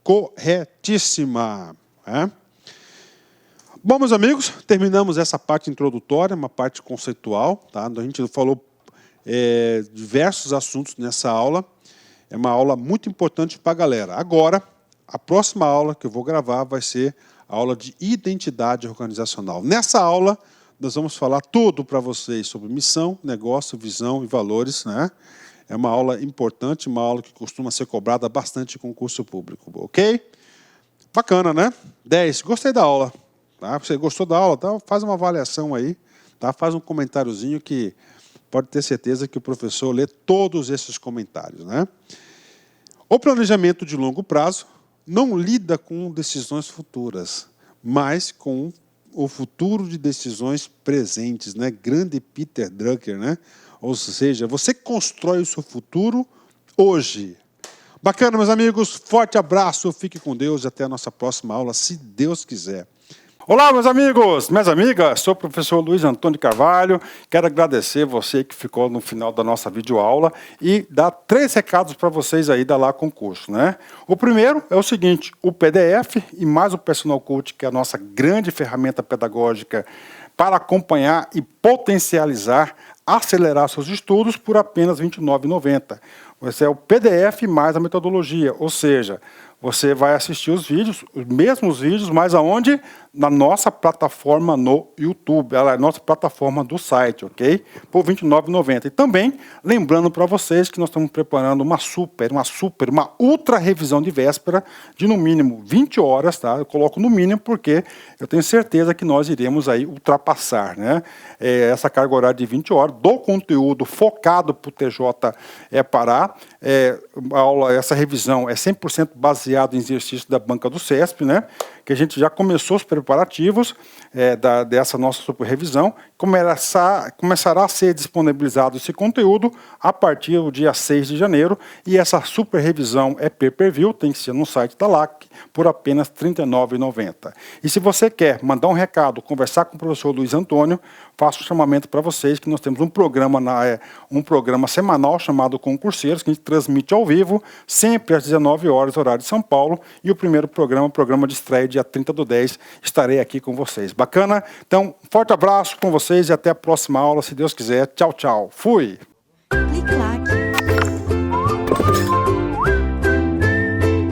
A: corretíssima. Bom, meus amigos, terminamos essa parte introdutória, uma parte conceitual. Tá? A gente falou diversos assuntos nessa aula. É uma aula muito importante para a galera. Agora, a próxima aula que eu vou gravar vai ser a aula de identidade organizacional. Nessa aula, nós vamos falar tudo para vocês sobre missão, negócio, visão e valores, né? É uma aula importante, uma aula que costuma ser cobrada bastante em concurso público, ok? Bacana, né? 10. Gostei da aula. Tá? Você gostou da aula? Então faz uma avaliação aí, tá? Faz um comentáriozinho que pode ter certeza que o professor lê todos esses comentários, né? O planejamento de longo prazo não lida com decisões futuras, mas com o futuro de decisões presentes, né? Grande Peter Drucker, né? Ou seja, você constrói o seu futuro hoje. Bacana, meus amigos. Forte abraço, fique com Deus e até a nossa próxima aula, se Deus quiser. Olá, meus amigos, minhas amigas, sou o professor Luiz Antônio de Carvalho, quero agradecer você que ficou no final da nossa videoaula e dar 3 recados para vocês aí da Lá Concurso, né? O primeiro é o seguinte, o PDF e mais o Personal Coach, que é a nossa grande ferramenta pedagógica para acompanhar e potencializar, acelerar seus estudos por apenas R$ 29,90. Esse é o PDF mais a metodologia, ou seja, você vai assistir os vídeos, os mesmos vídeos, mas aonde? Na nossa plataforma no YouTube, ela é a nossa plataforma do site, ok? Por R$ 29,90. E também, lembrando para vocês que nós estamos preparando uma ultra revisão de véspera de no mínimo 20 horas, tá? Eu coloco no mínimo porque eu tenho certeza que nós iremos aí ultrapassar, né? Essa carga horária de 20 horas do conteúdo focado para o TJ Pará. Essa revisão é 100% baseado em exercício da banca do CESP, né? Que a gente já começou os preparativos dessa nossa super revisão. Começará a ser disponibilizado esse conteúdo a partir do dia 6 de janeiro. E essa super revisão é pay-per-view, tem que ser no site da LAC, por apenas R$ 39,90. E se você quer mandar um recado, conversar com o professor Luiz Antônio, faço um chamamento para vocês que nós temos um programa semanal chamado Concurseiros, que a gente transmite ao vivo, sempre às 19 horas, horário de São Paulo. E o primeiro programa, o programa de estreia, dia 30/10, estarei aqui com vocês. Bacana? Então, forte abraço com vocês e até a próxima aula, se Deus quiser. Tchau, tchau. Fui!
B: Clique lá